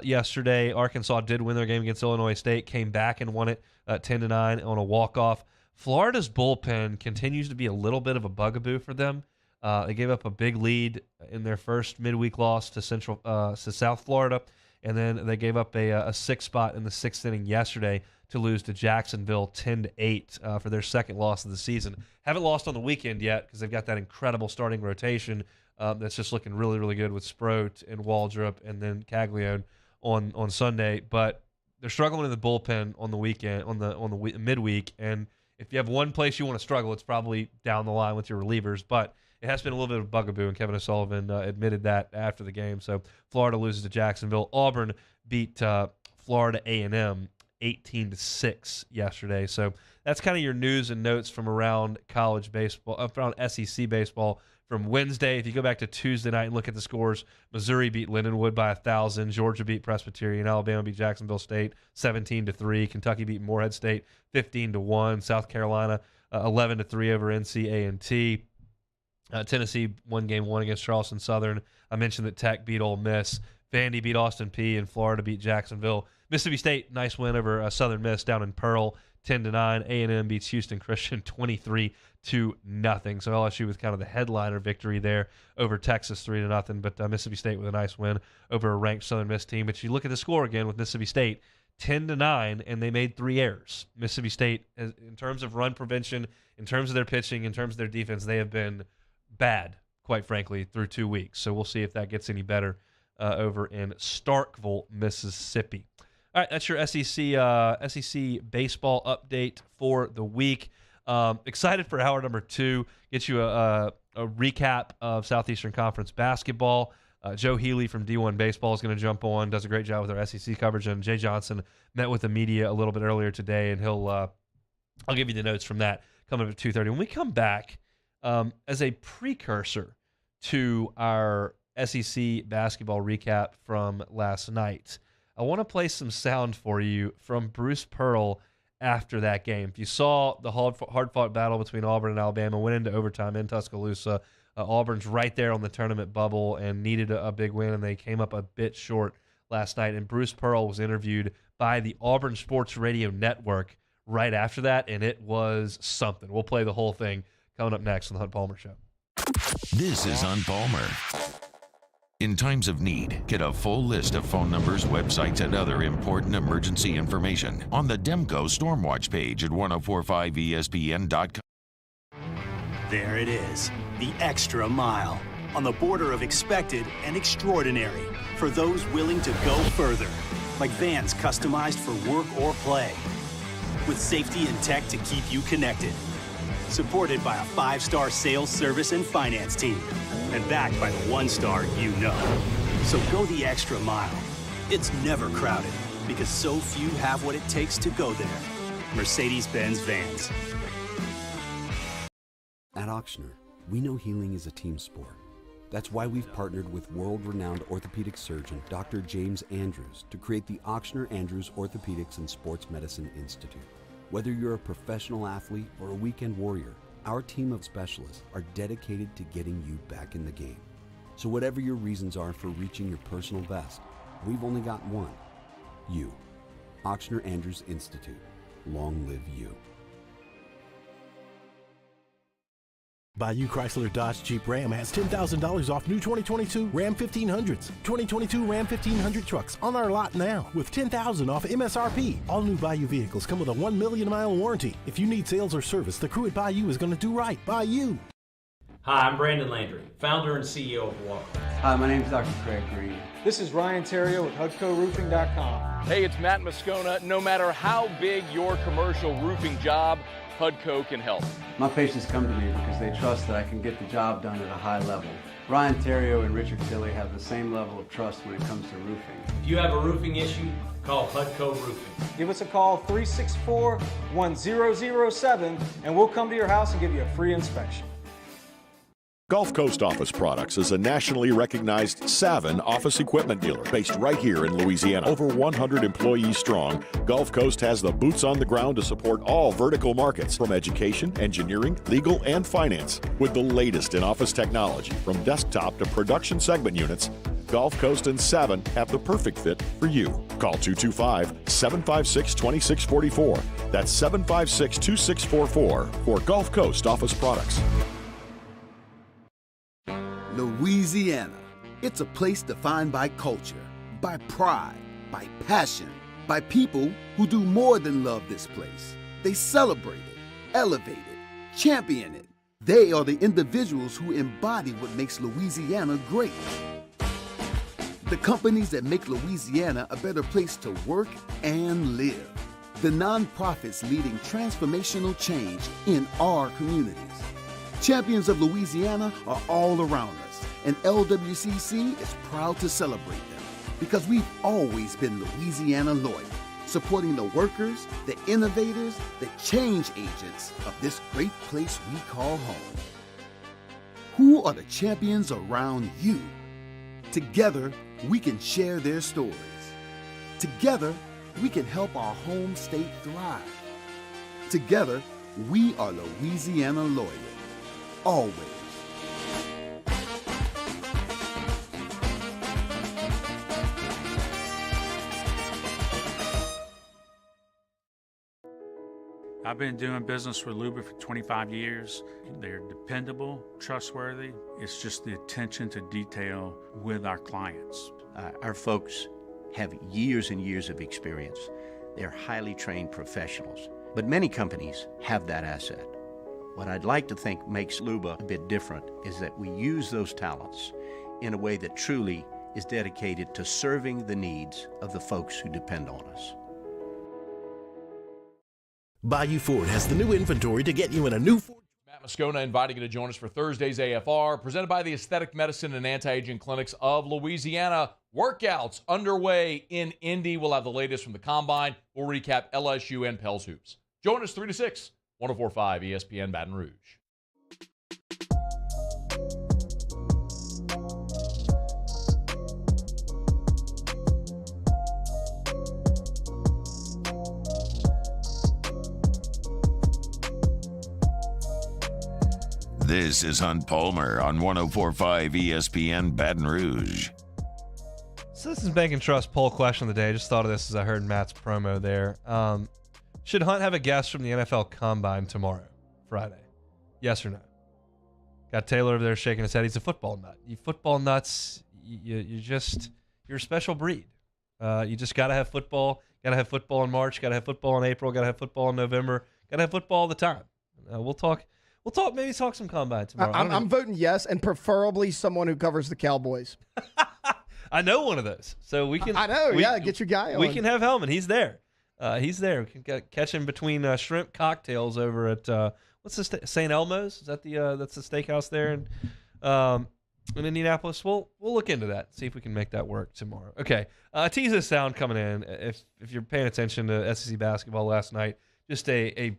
yesterday. Arkansas did win their game against Illinois State, came back and won it 10-9 on a walk-off. Florida's bullpen continues to be a little bit of a bugaboo for them. They gave up a big lead in their first midweek loss to South Florida, and then they gave up a 6 spot in the 6th inning yesterday to lose to Jacksonville 10-8 for their second loss of the season. Haven't lost on the weekend yet because they've got that incredible starting rotation that's just looking really, really good with Sproat and Waldrop and then Caglione on Sunday. But they're struggling in the bullpen on the weekend, on the midweek. And if you have one place you want to struggle, it's probably down the line with your relievers. But it has been a little bit of a bugaboo, and Kevin O'Sullivan admitted that after the game. So Florida loses to Jacksonville. Auburn beat Florida A&M 18-6 yesterday. So that's kind of your news and notes from around college baseball, around SEC baseball from Wednesday. If you go back to Tuesday night and look at the scores, Missouri beat Lindenwood by 1,000. Georgia beat Presbyterian. Alabama beat Jacksonville State 17-3. Kentucky beat Morehead State 15-1. South Carolina 11-3 over NC A&T. Tennessee won game 1 against Charleston Southern. I mentioned that Tech beat Ole Miss. Vandy beat Austin Peay, and Florida beat Jacksonville. Mississippi State, nice win over Southern Miss down in Pearl, 10-9. A&M beats Houston Christian 23-0. So LSU with kind of the headliner victory there over Texas 3-0. But Mississippi State with a nice win over a ranked Southern Miss team. But you look at the score again with Mississippi State, 10-9, and they made 3 errors. Mississippi State, in terms of run prevention, in terms of their pitching, in terms of their defense, they have been bad, quite frankly, through 2 weeks. So we'll see if that gets any better over in Starkville, Mississippi. All right, that's your SEC baseball update for the week. Excited for hour number 2. Get you a recap of Southeastern Conference basketball. Joe Healy from D1 Baseball is going to jump on, does a great job with our SEC coverage. And Jay Johnson met with the media a little bit earlier today, and I'll give you the notes from that coming up at 2:30. When we come back, as a precursor to our SEC basketball recap from last night, I want to play some sound for you from Bruce Pearl after that game. If you saw the hard-fought battle between Auburn and Alabama, went into overtime in Tuscaloosa. Auburn's right there on the tournament bubble and needed a big win, and they came up a bit short last night. And Bruce Pearl was interviewed by the Auburn Sports Radio Network right after that, and it was something. We'll play the whole thing coming up next on the Hunt Palmer Show. This is Hunt Palmer. In times of need, get a full list of phone numbers, websites, and other important emergency information on the Demco Stormwatch page at 1045ESPN.com. There it is, the extra mile, on the border of expected and extraordinary, for those willing to go further, like vans customized for work or play, with safety and tech to keep you connected. Supported by a 5-star sales, service, and finance team. And backed by the 1-star you know. So go the extra mile. It's never crowded because so few have what it takes to go there. Mercedes-Benz Vans. At Auctioner, we know healing is a team sport. That's why we've partnered with world-renowned orthopedic surgeon Dr. James Andrews to create the Auctioner Andrews Orthopedics and Sports Medicine Institute. Whether you're a professional athlete or a weekend warrior, our team of specialists are dedicated to getting you back in the game. So whatever your reasons are for reaching your personal best, we've only got one. You. Auctioner Andrews Institute. Long live you. Bayou Chrysler Dodge Jeep Ram has $10,000 off new 2022 Ram 1500s. 2022 Ram 1500 trucks on our lot now with $10,000 off MSRP. All new Bayou vehicles come with a 1 million mile warranty. If you need sales or service, the crew at Bayou is going to do right by you. Hi, I'm Brandon Landry, founder and CEO of Walker. Hi, my name is Dr. Craig Green. This is Ryan Terrio with HUDCORoofing.com. Hey, it's Matt Moscona. No matter how big your commercial roofing job, HUDCO can help. My patients come to me because they trust that I can get the job done at a high level. Ryan Terrio and Richard Tilley have the same level of trust when it comes to roofing. If you have a roofing issue, call HUDCO Roofing. Give us a call, 364-1007, and we'll come to your house and give you a free inspection. Gulf Coast Office Products is a nationally recognized Savin office equipment dealer based right here in Louisiana. Over 100 employees strong, Gulf Coast has the boots on the ground to support all vertical markets from education, engineering, legal, and finance. With the latest in office technology, from desktop to production segment units, Gulf Coast and Savin have the perfect fit for you. Call 225-756-2644. That's 756-2644 for Gulf Coast Office Products. Louisiana. It's a place defined by culture, by pride, by passion, by people who do more than love this place. They celebrate it, elevate it, champion it. They are the individuals who embody what makes Louisiana great. The companies that make Louisiana a better place to work and live. The nonprofits leading transformational change in our communities. Champions of Louisiana are all around us, and LWCC is proud to celebrate them because we've always been Louisiana loyal, supporting the workers, the innovators, the change agents of this great place we call home. Who are the champions around you? Together, we can share their stories. Together, we can help our home state thrive. Together, we are Louisiana loyal. Always. I've been doing business with Luba for 25 years. They're dependable, trustworthy. It's just the attention to detail with our clients. Our folks have years and years of experience. They're highly trained professionals, but many companies have that asset. What I'd like to think makes Luba a bit different is that we use those talents in a way that truly is dedicated to serving the needs of the folks who depend on us. Bayou Ford has the new inventory to get you in a new Ford. Matt Moscona inviting you to join us for Thursday's AFR, presented by the Aesthetic Medicine and Anti-Aging Clinics of Louisiana. Workouts underway in Indy. We'll have the latest from the Combine. We'll recap LSU and Pels Hoops. Join us 3 to 6. 104.5 ESPN Baton Rouge. This is Hunt Palmer on 104.5 ESPN Baton Rouge. Citizens Bank and Trust poll question of the day. I just thought of this as I heard Matt's promo there. Should Hunt have a guest from the NFL Combine tomorrow, Friday? Yes or no? Got Taylor over there shaking his head. He's a football nut. You football nuts, you're a special breed. You just got to have football. Got to have football in March. Got to have football in April. Got to have football in November. Got to have football all the time. We'll talk some Combine tomorrow. I'm voting yes, and preferably someone who covers the Cowboys. I know one of those, so we can. I know. Get your guy on. We can have Hellman. He's there. He's there. We can catch him between shrimp cocktails over at what's the St. Elmo's? Is that that's the steakhouse there in Indianapolis? We'll look into that. See if we can make that work tomorrow. Okay. Tease this sound coming in. If you're paying attention to SEC basketball last night, just I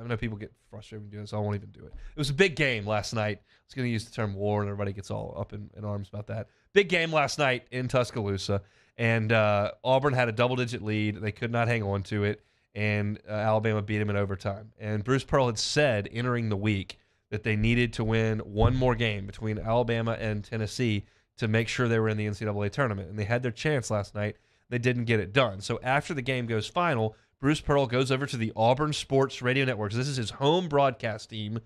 know people get frustrated when doing this, so I won't even do it. It was a big game last night. I was going to use the term war, and everybody gets all up in arms about that. Big game last night in Tuscaloosa. And Auburn had a double-digit lead. They could not hang on to it, and Alabama beat them in overtime. And Bruce Pearl had said entering the week that they needed to win one more game between Alabama and Tennessee to make sure they were in the NCAA tournament. And they had their chance last night. They didn't get it done. So after the game goes final, Bruce Pearl goes over to the Auburn Sports Radio Network. This is his home broadcast team,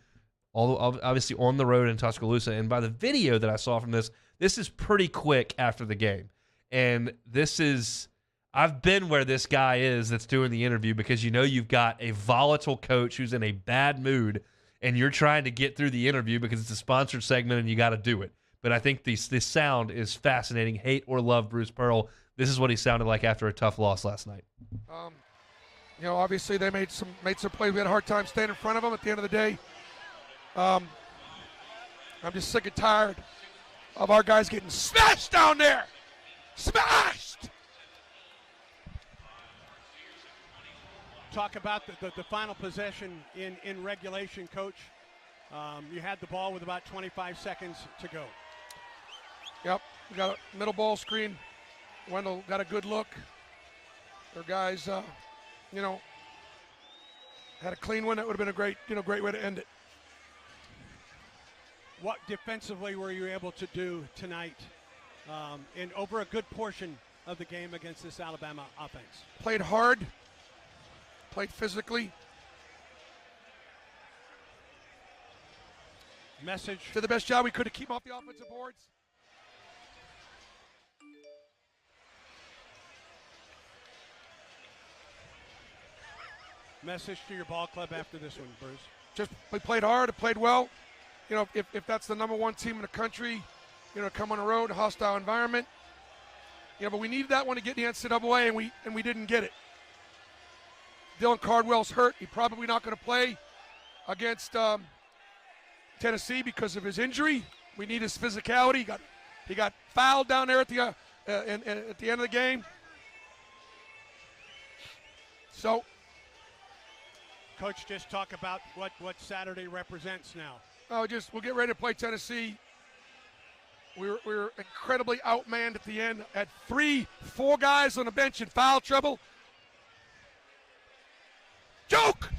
obviously on the road in Tuscaloosa. And by the video that I saw from this is pretty quick after the game. And I've been where this guy is that's doing the interview, because you've got a volatile coach who's in a bad mood, and you're trying to get through the interview because it's a sponsored segment and you got to do it. But I think this sound is fascinating. Hate or love Bruce Pearl, this is what he sounded like after a tough loss last night. Obviously they made some plays. We had a hard time staying in front of them at the end of the day. I'm just sick and tired of our guys getting smashed down there. Smashed! Talk about the final possession in regulation, Coach. You had the ball with about 25 seconds to go. Yep, we got a middle ball screen. Wendell got a good look. Their guys, had a clean one. That would have been a great way to end it. What defensively were you able to do tonight in over a good portion of the game against this Alabama offense? Played hard, played physically. Message. Did the best job we could to keep them off the offensive boards. Message to your ball club after this one, Bruce. Just we played hard, played well. If that's the number one team in the country, come on the road, a hostile environment. But we needed that one to get the NCAA, and we didn't get it. Dylan Cardwell's hurt. He's probably not going to play against Tennessee because of his injury. We need his physicality. He got fouled down there at the end of the game. So, Coach, just talk about what Saturday represents now. We'll get ready to play Tennessee. We were incredibly outmanned at the end. Had 4 guys on the bench in foul trouble. Joke!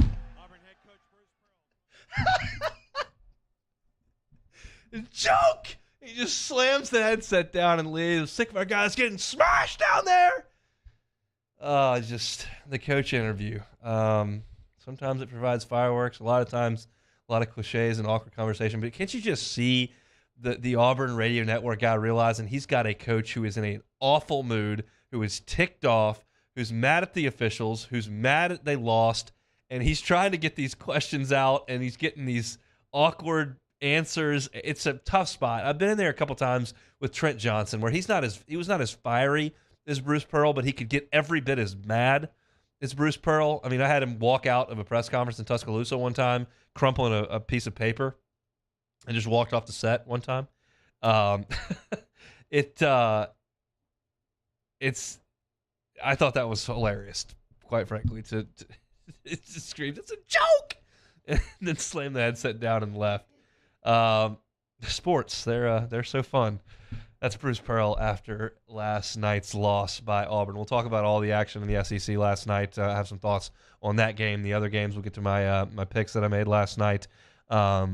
Auburn head coach Bruce Pearl. Joke! He just slams the headset down and leaves. Sick of our guys getting smashed down there. Just the coach interview. Sometimes it provides fireworks. A lot of times, a lot of cliches and awkward conversation. But can't you just see the Auburn radio network guy realizing he's got a coach who is in an awful mood, who is ticked off, who's mad at the officials, who's mad that they lost, and he's trying to get these questions out, and he's getting these awkward answers. It's a tough spot. I've been in there a couple times with Trent Johnson, where he was not as fiery as Bruce Pearl, but he could get every bit as mad as Bruce Pearl. I mean, I had him walk out of a press conference in Tuscaloosa one time, crumpling a piece of paper, and just walked off the set one time. I thought that was hilarious, quite frankly, to scream, "It's a joke!" and then slam the headset down and left. Sports, they're so fun. That's Bruce Pearl after last night's loss by Auburn. We'll talk about all the action in the SEC last night. I have some thoughts on that game. The other games, we'll get to my picks that I made last night. A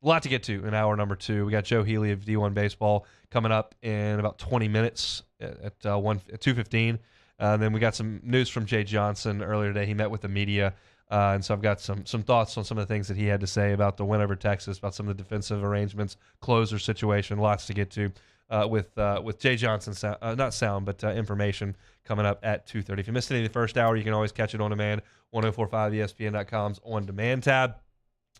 lot to get to in hour number 2. We got Joe Healy of D1 Baseball coming up in about 20 minutes at 2:15. Then we got some news from Jay Johnson earlier today. He met with the media, and so I've got some thoughts on some of the things that he had to say about the win over Texas, about some of the defensive arrangements, closer situation, lots to get to. With Jay Johnson's information coming up at 2:30. If you missed any of the first hour, you can always catch it on demand, 1045ESPN.com's on-demand tab.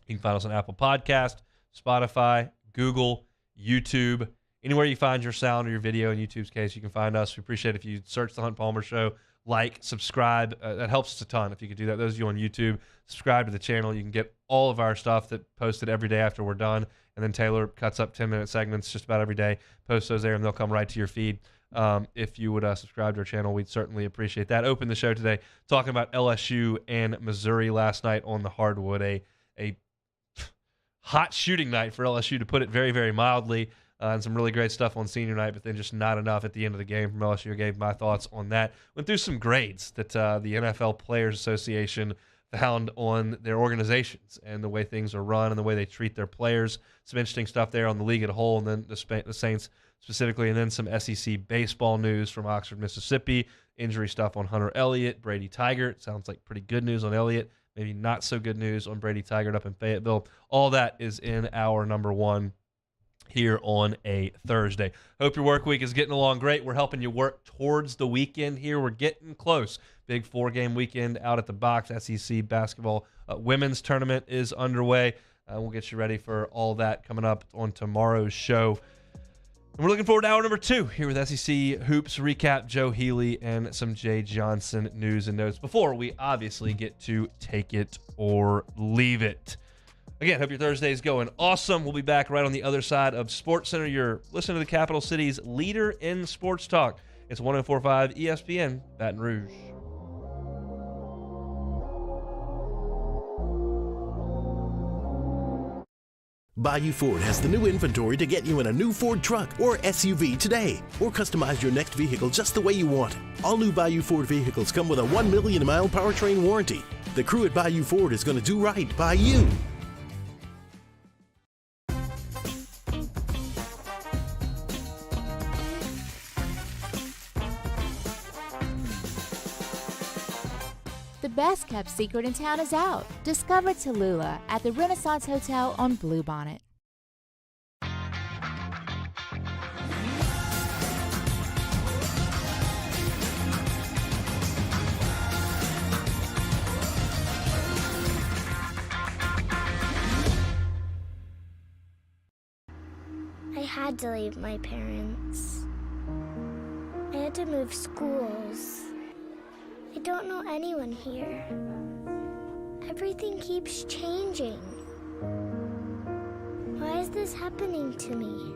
You can find us on Apple Podcast, Spotify, Google, YouTube, anywhere you find your sound or your video. In YouTube's case, you can find us. We appreciate it if you search The Hunt Palmer Show, like, subscribe. That helps us a ton if you could do that. Those of you on YouTube, subscribe to the channel. You can get all of our stuff that posted every day after we're done. And then Taylor cuts up 10-minute segments just about every day, posts those there, and they'll come right to your feed. If you would subscribe to our channel, we'd certainly appreciate that. Open the show today talking about LSU and Missouri last night on the hardwood. A hot shooting night for LSU, to put it very, very mildly, and some really great stuff on senior night, but then just not enough at the end of the game from LSU. I gave my thoughts on that. Went through some grades that the NFL Players Association found on their organizations and the way things are run and the way they treat their players. Some interesting stuff there on the league as a whole, and then the Saints specifically, and then some SEC baseball news from Oxford, Mississippi, injury stuff on Hunter Elliott, Brady Tiger. It sounds like pretty good news on Elliott. maybe not so good news on Brady Taggart up in Fayetteville. All that is in our number one here on a Thursday. Hope your work week is getting along great. We're helping you work towards the weekend here. We're getting close. Big 4-game weekend out at the box. SEC basketball women's tournament is underway. We'll get you ready for all that coming up on tomorrow's show. And we're looking forward to hour number 2 here with SEC Hoops Recap, Joe Healy, and some Jay Johnson news and notes before we obviously get to take it or leave it. Again, hope your Thursday is going awesome. We'll be back right on the other side of SportsCenter. You're listening to the Capital City's leader in sports talk. It's 104.5 ESPN Baton Rouge. Bayou Ford has the new inventory to get you in a new Ford truck or SUV today, or customize your next vehicle just the way you want. All new Bayou Ford vehicles come with a 1 million mile powertrain warranty. The crew at Bayou Ford is going to do right by you. The best kept secret in town is out. Discover Tallulah at the Renaissance Hotel on Bluebonnet. I had to leave my parents. I had to move schools. I don't know anyone here. Everything keeps changing. Why is this happening to me?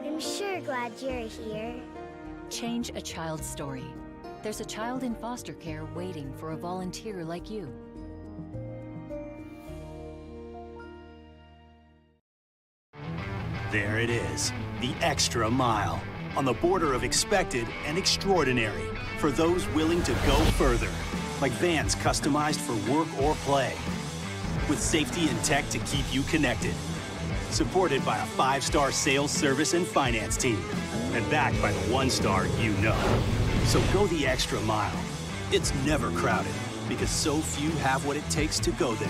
I'm sure glad you're here. Change a child's story. There's a child in foster care waiting for a volunteer like you. There it is, the extra mile, on the border of expected and extraordinary, for those willing to go further, like vans customized for work or play, with safety and tech to keep you connected, supported by a 5-star sales, service, and finance team, and backed by the 1-star you know. So go the extra mile. It's never crowded, because so few have what it takes to go there.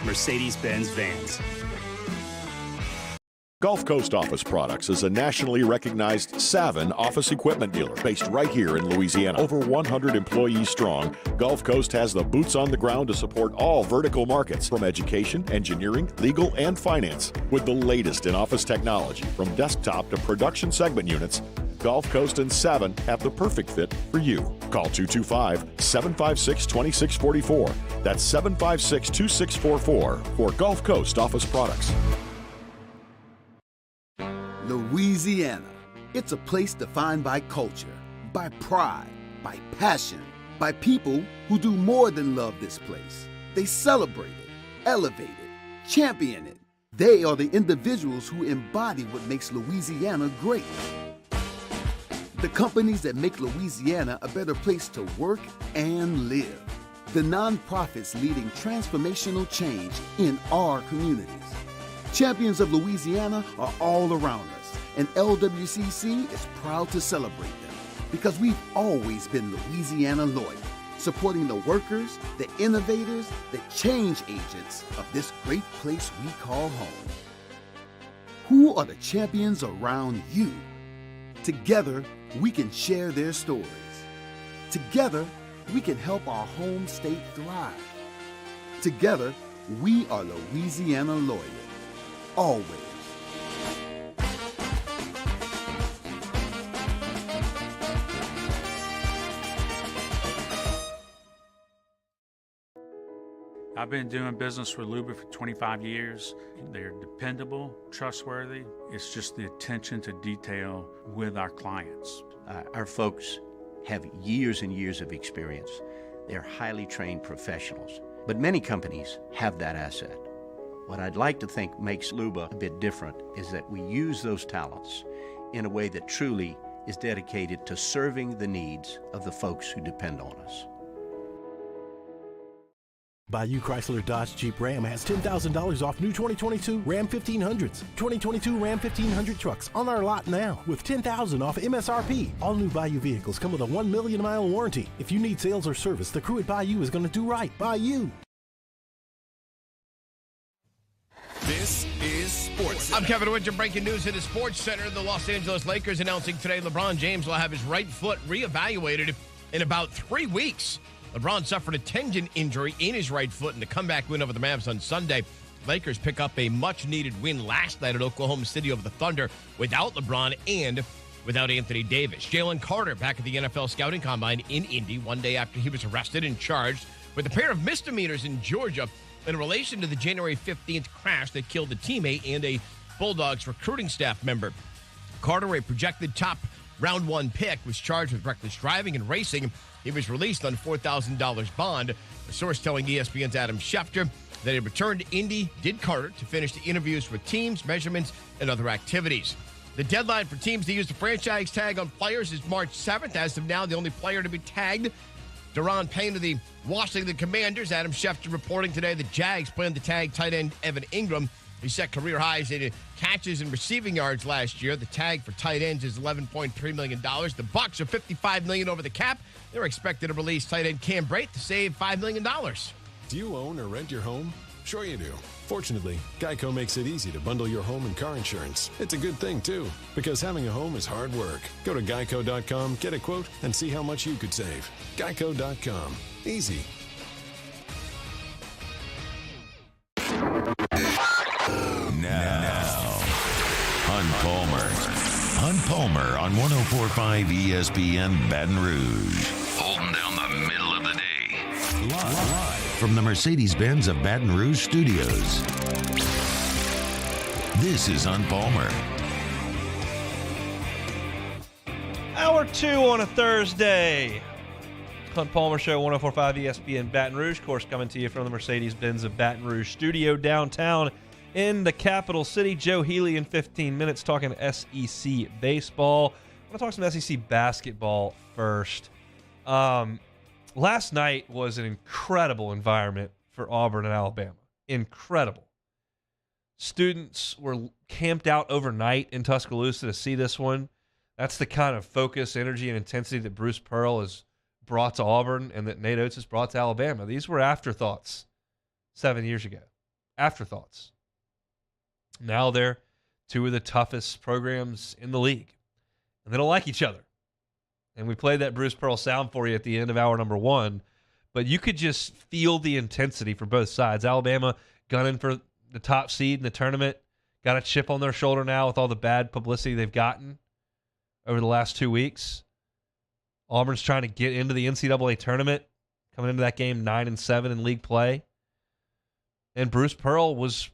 Mercedes-Benz Vans. Gulf Coast Office Products is a nationally recognized Savin office equipment dealer based right here in Louisiana. Over 100 employees strong, Gulf Coast has the boots on the ground to support all vertical markets, from education, engineering, legal, and finance. With the latest in office technology, from desktop to production segment units, Gulf Coast and Savin have the perfect fit for you. Call 225-756-2644. That's 756-2644 for Gulf Coast Office Products. Louisiana. It's a place defined by culture, by pride, by passion, by people who do more than love this place. They celebrate it, elevate it, champion it. They are the individuals who embody what makes Louisiana great. The companies that make Louisiana a better place to work and live. The nonprofits leading transformational change in our communities. Champions of Louisiana are all around us, and LWCC is proud to celebrate them because we've always been Louisiana loyal, supporting the workers, the innovators, the change agents of this great place we call home. Who are the champions around you? Together, we can share their stories. Together, we can help our home state thrive. Together, we are Louisiana loyal. Always. I've been doing business with Luba for 25 years. They're dependable, trustworthy. It's just the attention to detail with our clients. Our folks have years and years of experience. They're highly trained professionals, but many companies have that asset. What I'd like to think makes Luba a bit different is that we use those talents in a way that truly is dedicated to serving the needs of the folks who depend on us. Bayou Chrysler Dodge Jeep Ram has $10,000 off new 2022 Ram 1500s. 2022 Ram 1500 trucks on our lot now with $10,000 off MSRP. All new Bayou vehicles come with a 1 million mile warranty. If you need sales or service, the crew at Bayou is going to do right by you. This is Sports Center. I'm Kevin Winter. Breaking news in the Sports Center. The Los Angeles Lakers announcing today LeBron James will have his right foot reevaluated in about 3 weeks. LeBron suffered a tendon injury in his right foot in the comeback win over the Mavs on Sunday. Lakers pick up a much-needed win last night at Oklahoma City over the Thunder without LeBron and without Anthony Davis. Jalen Carter back at the NFL Scouting Combine in Indy 1 day after he was arrested and charged with a pair of misdemeanors in Georgia in relation to the January 15th crash that killed a teammate and a Bulldogs recruiting staff member. Carter, a projected top round 1 pick, was charged with reckless driving and racing. He was released on $4,000 bond. A source telling ESPN's Adam Schefter that he returned to Indy, did Carter, to finish the interviews with teams, measurements, and other activities. The deadline for teams to use the franchise tag on players is March 7th. As of now, the only player to be tagged, Deron Payne of the Washington Commanders. Adam Schefter reporting today the Jags plan to tag tight end Evan Ingram. He set career highs in catches and receiving yards last year. The tag for tight ends is $11.3 million. The Bucs are $55 million over the cap. They're expected to release tight end Cam Brate to save $5 million. Do you own or rent your home? Sure you do. Fortunately, Geico makes it easy to bundle your home and car insurance. It's a good thing, too, because having a home is hard work. Go to geico.com, get a quote, and see how much you could save. Geico.com. Easy. Now, Hunt Palmer on 104.5 ESPN Baton Rouge. Holding down the middle of the day. Live from the Mercedes-Benz of Baton Rouge Studios. This is Hunt Palmer. Hour 2 on a Thursday. Hunt Palmer Show, 104.5 ESPN Baton Rouge. Of course, coming to you from the Mercedes-Benz of Baton Rouge Studio downtown in the capital city. Joe Healy in 15 minutes talking SEC baseball. I'm going to talk some SEC basketball first. Last night was an incredible environment for Auburn and Alabama. Incredible. Students were camped out overnight in Tuscaloosa to see this one. That's the kind of focus, energy, and intensity that Bruce Pearl has brought to Auburn and that Nate Oates has brought to Alabama. These were afterthoughts 7 years ago. Afterthoughts. Now they're two of the toughest programs in the league. And they don't like each other. And we played that Bruce Pearl sound for you at the end of hour number 1. But you could just feel the intensity for both sides. Alabama gunning for the top seed in the tournament. Got a chip on their shoulder now with all the bad publicity they've gotten over the last 2 weeks. Auburn's trying to get into the NCAA tournament, coming into that game 9-7 in league play. And Bruce Pearl was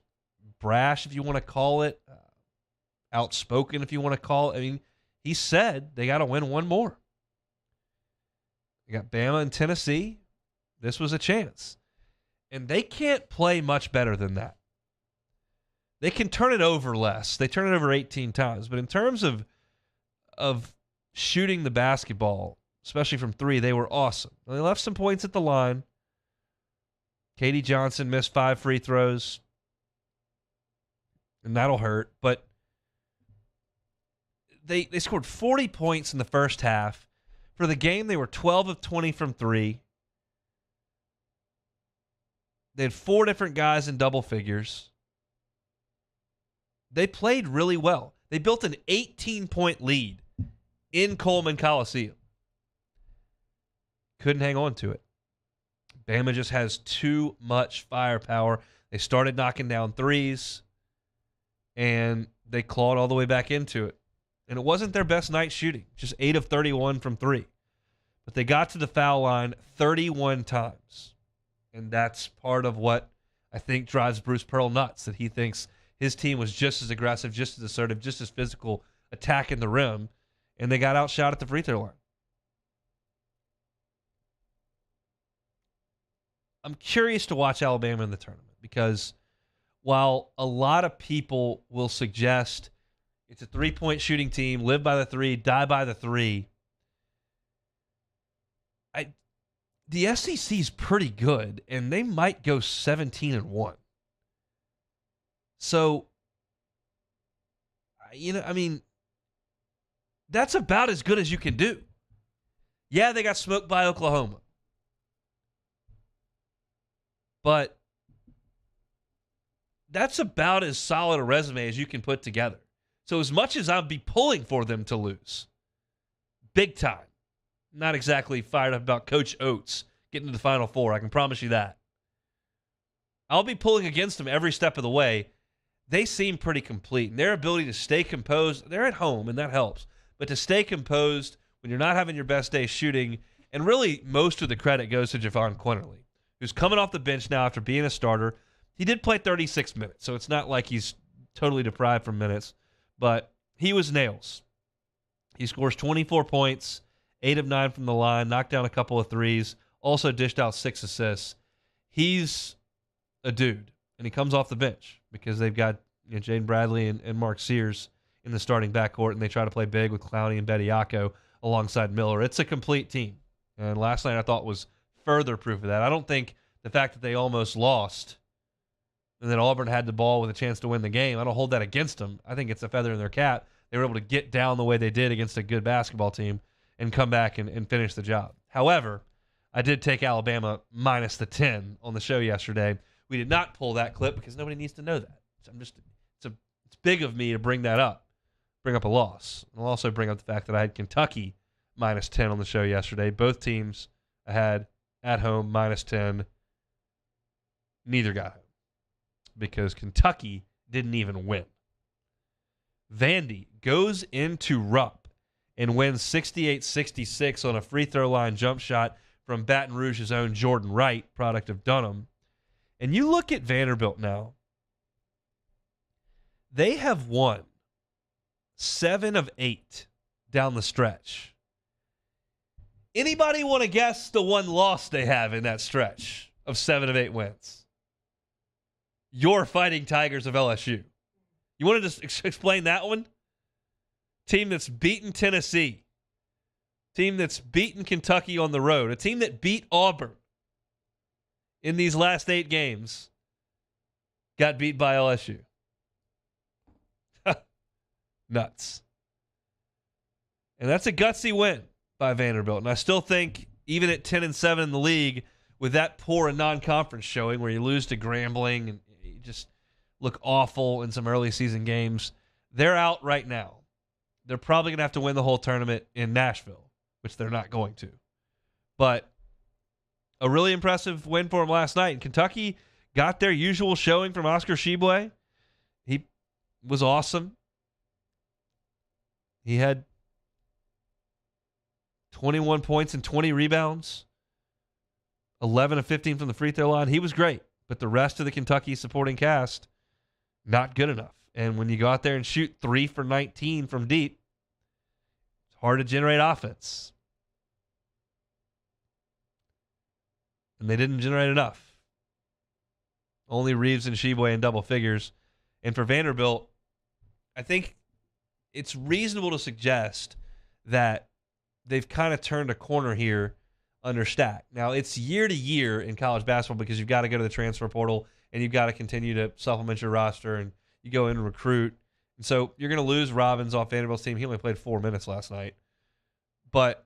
brash, if you want to call it, outspoken, if you want to call it. I mean, he said they got to win one more. They got Bama and Tennessee. This was a chance. And they can't play much better than that. They can turn it over less. They turn it over 18 times. But in terms of shooting the basketball, especially from 3, they were awesome. They left some points at the line. Katie Johnson missed 5 free throws. And that'll hurt. But they scored 40 points in the first half. For the game, they were 12 of 20 from 3. They had 4 different guys in double figures. They played really well. They built an 18-point lead in Coleman Coliseum. Couldn't hang on to it. Bama just has too much firepower. They started knocking down threes, and they clawed all the way back into it. And it wasn't their best night shooting, just 8 of 31 from 3. But they got to the foul line 31 times. And that's part of what I think drives Bruce Pearl nuts, that he thinks his team was just as aggressive, just as assertive, just as physical, attacking the rim, and they got outshot at the free throw line. I'm curious to watch Alabama in the tournament because while a lot of people will suggest it's a 3-point shooting team, live by the 3, die by the 3, the SEC's pretty good, and they might go 17-1. So, that's about as good as you can do. Yeah, they got smoked by Oklahoma. But that's about as solid a resume as you can put together. So as much as I'd be pulling for them to lose, big time, not exactly fired up about Coach Oates getting to the Final Four, I can promise you that. I'll be pulling against them every step of the way. They seem pretty complete. And their ability to stay composed, they're at home, and that helps. But to stay composed when you're not having your best day shooting, and really most of the credit goes to Javon Quinterly, who's coming off the bench now after being a starter. He did play 36 minutes, so it's not like he's totally deprived from minutes, but he was nails. He scores 24 points, 8 of 9 from the line, knocked down a couple of threes, also dished out 6 assists. He's a dude, and he comes off the bench because they've got Jaden Bradley and Mark Sears in the starting backcourt, and they try to play big with Clowney and Bediako alongside Miller. It's a complete team, and last night I thought was further proof of that. I don't think the fact that they almost lost and then Auburn had the ball with a chance to win the game, I don't hold that against them. I think it's a feather in their cap. They were able to get down the way they did against a good basketball team and come back and finish the job. However, I did take Alabama minus the 10 on the show yesterday. We did not pull that clip because nobody needs to know that. It's big of me to bring that up, bring up a loss. I'll also bring up the fact that I had Kentucky minus 10 on the show yesterday. Both teams I had at home minus 10. Neither got home because Kentucky didn't even win. Vandy goes into Rupp and wins 68-66 on a free throw line jump shot from Baton Rouge's own Jordan Wright, product of Dunham. And you look at Vanderbilt now. They have won 7 of 8 down the stretch. Anybody want to guess the one loss they have in that stretch of 7 of 8 wins? Your Fighting Tigers of LSU. You want to just explain that one? Team that's beaten Tennessee. Team that's beaten Kentucky on the road. A team that beat Auburn in these last 8 games got beat by LSU. Nuts. And that's a gutsy win by Vanderbilt. And I still think, even at 10-7 in the league, with that poor and non-conference showing where you lose to Grambling and you just look awful in some early season games, they're out right now. They're probably going to have to win the whole tournament in Nashville, which they're not going to. But a really impressive win for them last night. And Kentucky got their usual showing from Oscar Tshiebwe. He was awesome. He had 21 points and 20 rebounds, 11 of 15 from the free throw line. He was great, but the rest of the Kentucky supporting cast, not good enough. And when you go out there and shoot 3 for 19 from deep, it's hard to generate offense. And they didn't generate enough. Only Reeves and Tshiebwe in double figures. And for Vanderbilt, I think it's reasonable to suggest that they've kind of turned a corner here under Stack. Now, it's year to year in college basketball because you've got to go to the transfer portal and you've got to continue to supplement your roster and you go in and recruit. And so you're going to lose Robbins off Vanderbilt's team. He only played 4 minutes last night. But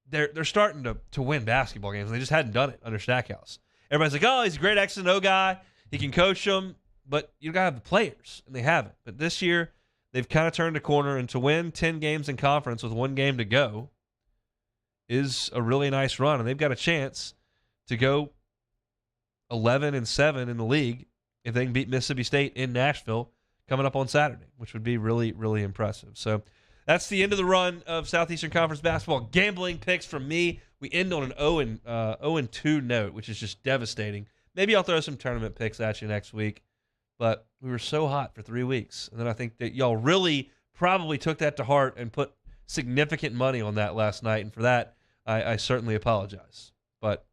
they're starting to win basketball games. They just hadn't done it under Stackhouse. Everybody's like, oh, he's a great X and O guy. He can coach them. But you got to have the players, and they haven't. But this year, they've kind of turned a corner, and to win 10 games in conference with 1 game to go is a really nice run. And they've got a chance to go 11-7 in the league if they can beat Mississippi State in Nashville coming up on Saturday, which would be really, really impressive. So that's the end of the run of Southeastern Conference basketball. Gambling picks from me. We end on an 0-2 note, which is just devastating. Maybe I'll throw some tournament picks at you next week. But we were so hot for 3 weeks. And then I think that y'all really probably took that to heart and put significant money on that last night. And for that, I certainly apologize. But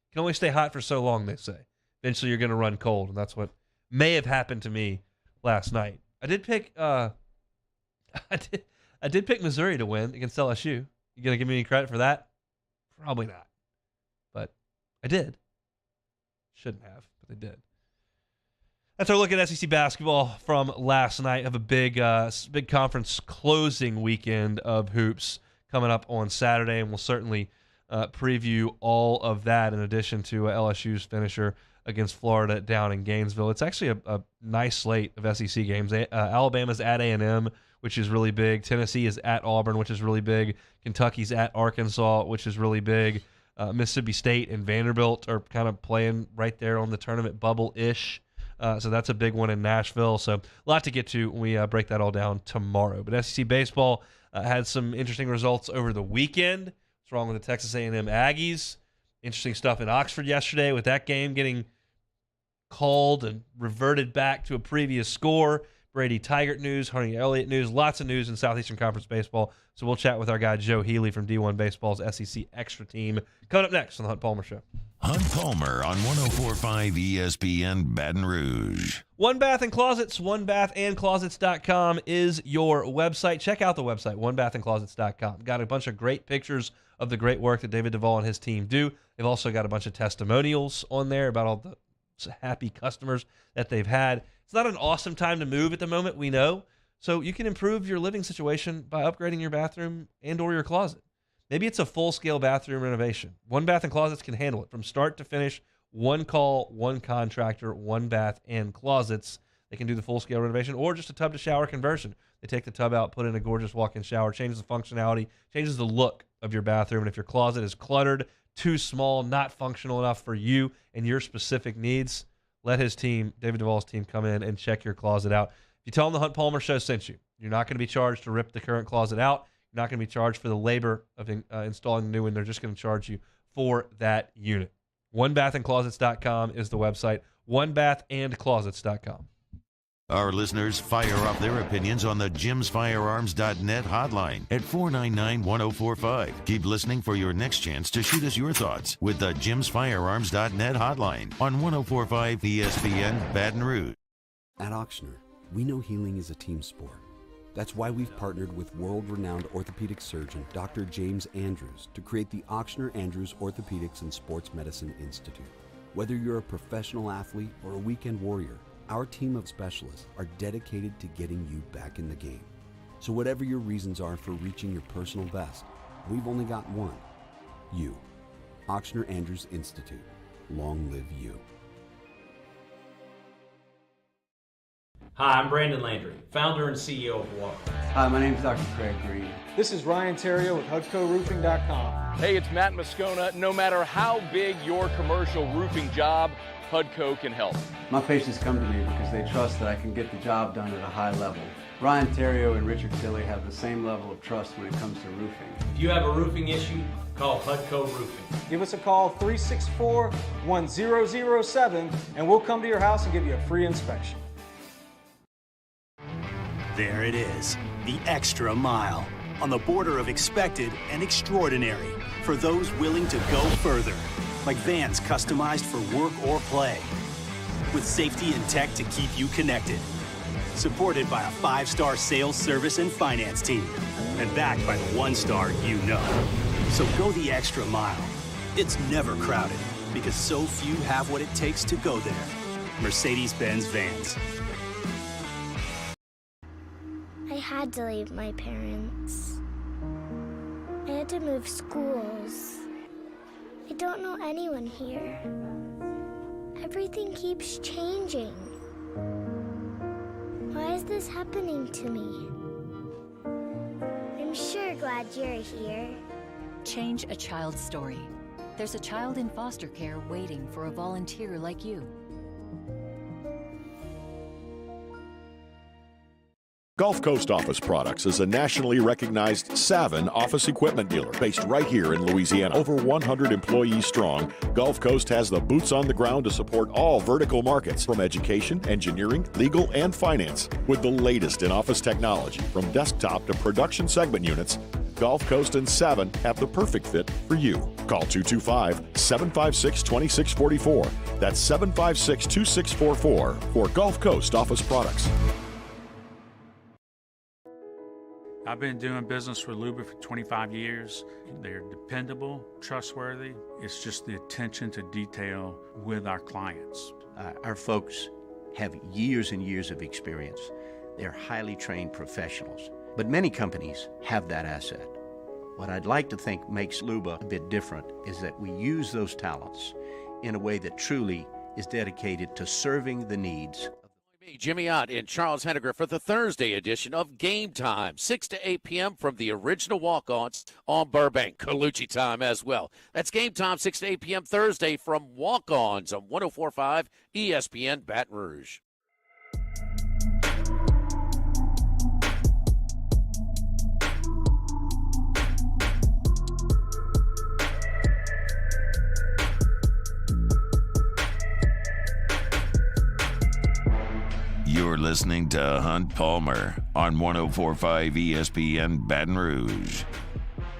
you can only stay hot for so long, they say. Eventually you're going to run cold. And that's what may have happened to me last night. I did pick I did pick Missouri to win against LSU. You going to give me any credit for that? Probably not. I did. Shouldn't have, but they did. That's our look at SEC basketball from last night. Of a big conference closing weekend of hoops coming up on Saturday, and we'll certainly preview all of that in addition to LSU's finisher against Florida down in Gainesville. It's actually a nice slate of SEC games. Alabama's at A&M, which is really big. Tennessee is at Auburn, which is really big. Kentucky's at Arkansas, which is really big. Mississippi State and Vanderbilt are kind of playing right there on the tournament bubble-ish. So that's a big one in Nashville. So a lot to get to when we break that all down tomorrow. But SEC baseball had some interesting results over the weekend. What's wrong with the Texas A&M Aggies? Interesting stuff in Oxford yesterday with that game getting called and reverted back to a previous score. Brady Tigert news, Hunter Elliott news, lots of news in Southeastern Conference baseball. So we'll chat with our guy Joe Healy from D1 Baseball's SEC Extra Team coming up next on the Hunt Palmer Show. Hunt Palmer on 104.5 ESPN Baton Rouge. One Bath and Closets, onebathandclosets.com is your website. Check out the website, onebathandclosets.com. Got a bunch of great pictures of the great work that David Duvall and his team do. They've also got a bunch of testimonials on there about all the happy customers that they've had. It's not an awesome time to move at the moment, we know. So you can improve your living situation by upgrading your bathroom and or your closet. Maybe it's a full-scale bathroom renovation. One Bath and Closets can handle it from start to finish. One call, one contractor, One Bath and Closets. They can do the full-scale renovation or just a tub-to-shower conversion. They take the tub out, put in a gorgeous walk-in shower, changes the functionality, changes the look of your bathroom. And if your closet is cluttered, too small, not functional enough for you and your specific needs, let his team, David Duvall's team, come in and check your closet out. If you tell them the Hunt Palmer Show sent you, you're not going to be charged to rip the current closet out. You're not going to be charged for the labor of installing the new one. They're just going to charge you for that unit. OneBathAndClosets.com is the website. OneBathAndClosets.com. Our listeners fire up their opinions on the JimsFirearms.net hotline at 499-1045. Keep listening for your next chance to shoot us your thoughts with the JimsFirearms.net hotline on 104.5 ESPN Baton Rouge. At Auctioner, we know healing is a team sport. That's why we've partnered with world-renowned orthopedic surgeon Dr. James Andrews to create the Auctioner Andrews Orthopedics and Sports Medicine Institute. Whether you're a professional athlete or a weekend warrior, our team of specialists are dedicated to getting you back in the game. So whatever your reasons are for reaching your personal best, we've only got one. You. Auctioner Andrews Institute. Long live you. Hi, I'm Brandon Landry, founder and CEO of WAR. Hi, my name is Dr. Craig Green. This is Ryan Terrio with HUDCORoofing.com. Hey, it's Matt Moscona. No matter how big your commercial roofing job, HUDCO can help. My patients come to me because they trust that I can get the job done at a high level. Ryan Terrio and Richard Tilley have the same level of trust when it comes to roofing. If you have a roofing issue, call HUDCO Roofing. Give us a call, 364-1007, and we'll come to your house and give you a free inspection. There it is, the extra mile, on the border of expected and extraordinary, for those willing to go further, like vans customized for work or play, with safety and tech to keep you connected, supported by a 5-star sales, service, and finance team, and backed by the 1-star you know. So go the extra mile. It's never crowded, because so few have what it takes to go there. Mercedes-Benz Vans. I had to leave my parents. I had to move schools. I don't know anyone here. Everything keeps changing. Why is this happening to me? I'm sure glad you're here. Change a child's story. There's a child in foster care waiting for a volunteer like you. Gulf Coast Office Products is a nationally recognized Savin office equipment dealer based right here in Louisiana. Over 100 employees strong, Gulf Coast has the boots on the ground to support all vertical markets, from education, engineering, legal, and finance. With the latest in office technology, from desktop to production segment units, Gulf Coast and Savin have the perfect fit for you. Call 225-756-2644. That's 756-2644 for Gulf Coast Office Products. I've been doing business with Luba for 25 years. They're dependable, trustworthy. It's just the attention to detail with our clients. Our folks have years and years of experience. They're highly trained professionals. But many companies have that asset. What I'd like to think makes Luba a bit different is that we use those talents in a way that truly is dedicated to serving the needs. Jimmy Ott and Charles Henniger for the Thursday edition of Game Time, 6 to 8 p.m. from the original walk-ons on Burbank. Colucci time as well. That's Game Time, 6 to 8 p.m. Thursday from walk-ons on 104.5 ESPN Baton Rouge. You're listening to Hunt Palmer on 104.5 ESPN Baton Rouge.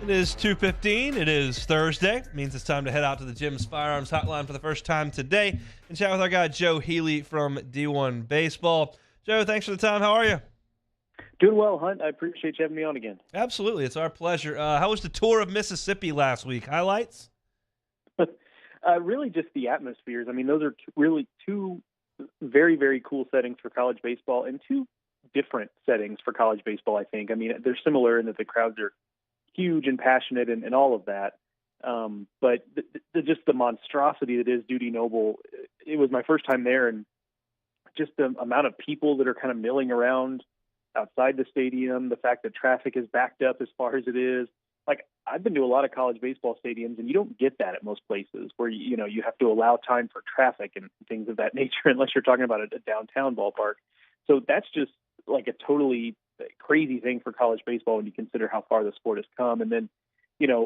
It is 2:15. It is Thursday. It means it's time to head out to the Jim's Firearms Hotline for the first time today and chat with our guy Joe Healy from D1 Baseball. Joe, thanks for the time. How are you? Doing well, Hunt. I appreciate you having me on again. Absolutely. It's our pleasure. How was the tour of Mississippi last week? Highlights? Really just the atmospheres. I mean, those are really two very, very cool settings for college baseball and two different settings for college baseball, I think. I mean, they're similar in that the crowds are huge and passionate and all of that. But just the monstrosity that is Dudy Noble, it was my first time there, and just the amount of people that are kind of milling around outside the stadium, the fact that traffic is backed up as far as it is. Like, I've been to a lot of college baseball stadiums, and you don't get that at most places where, you have to allow time for traffic and things of that nature, unless you're talking about a downtown ballpark. So that's just like a totally crazy thing for college baseball when you consider how far the sport has come. And then,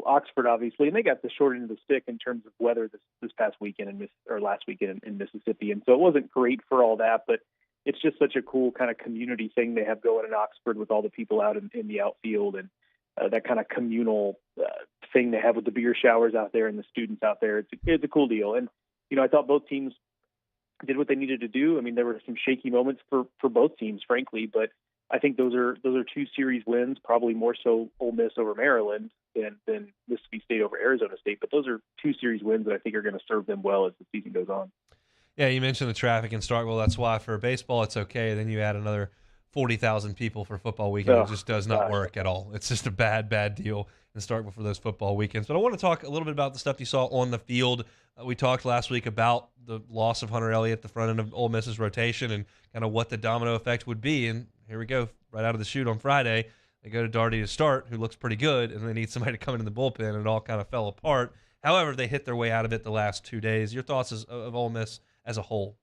Oxford, obviously, and they got the short end of the stick in terms of weather this past weekend or last weekend in Mississippi. And so it wasn't great for all that, but it's just such a cool kind of community thing they have going in Oxford with all the people out in the outfield and that kind of communal thing they have with the beer showers out there and the students out there. It's a cool deal. And, I thought both teams did what they needed to do. I mean, there were some shaky moments for both teams, frankly, but I think those are two series wins, probably more so Ole Miss over Maryland than Mississippi State over Arizona State. But those are two series wins that I think are going to serve them well as the season goes on. Yeah, you mentioned the traffic in Starkville. That's why for baseball it's okay. Then you add another 40,000 people for football weekend. It just does not work at all. It's just a bad deal in Starkville for those football weekends. But I want to talk a little bit about the stuff you saw on the field. We talked last week about the loss of Hunter Elliott at the front end of Ole Miss's rotation and kind of what the domino effect would be. And here we go, right out of the chute on Friday. They go to Darty to start, who looks pretty good, and they need somebody to come into the bullpen, and it all kind of fell apart. However, they hit their way out of it the last 2 days. Your thoughts of Ole Miss as a whole?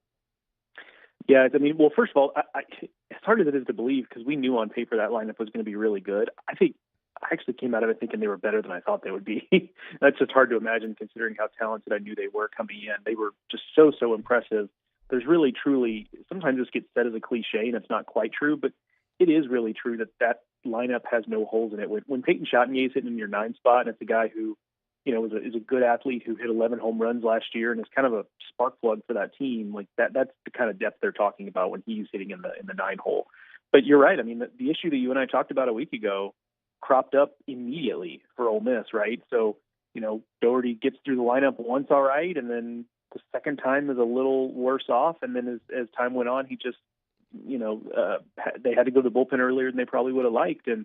Yeah, I mean, well, first of all, as hard as it is to believe, because we knew on paper that lineup was going to be really good, I think I actually came out of it thinking they were better than I thought they would be. That's just hard to imagine considering how talented I knew they were coming in. They were just so impressive. There's really, truly, sometimes this gets said as a cliche, and it's not quite true, but it is really true that lineup has no holes in it. When Peyton Chatagnier is hitting in your 9 spot, and it's a guy who, is a good athlete who hit 11 home runs last year and is kind of a spark plug for that team. Like that's the kind of depth they're talking about when he's hitting in the 9 hole. But you're right. I mean, the issue that you and I talked about a week ago cropped up immediately for Ole Miss, right? So, Doherty gets through the lineup once all right, and then the second time is a little worse off. And then as time went on, he just, they had to go to the bullpen earlier than they probably would have liked. And,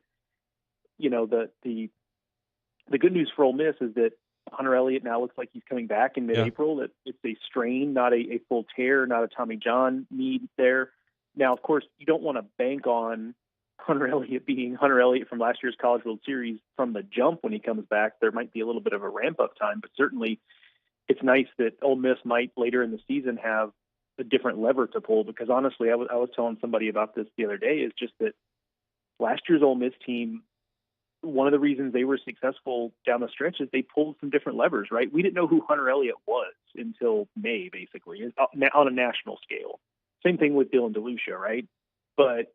the good news for Ole Miss is that Hunter Elliott now looks like he's coming back in mid-April. That it's a strain, not a full tear, not a Tommy John need there. Now, of course, you don't want to bank on Hunter Elliott being Hunter Elliott from last year's College World Series from the jump when he comes back. There might be a little bit of a ramp-up time, but certainly it's nice that Ole Miss might later in the season have a different lever to pull, because honestly, I was telling somebody about this the other day, is just that last year's Ole Miss team, one of the reasons they were successful down the stretch is they pulled some different levers, right? We didn't know who Hunter Elliott was until May, basically, on a national scale. Same thing with Dylan DeLucia, right? But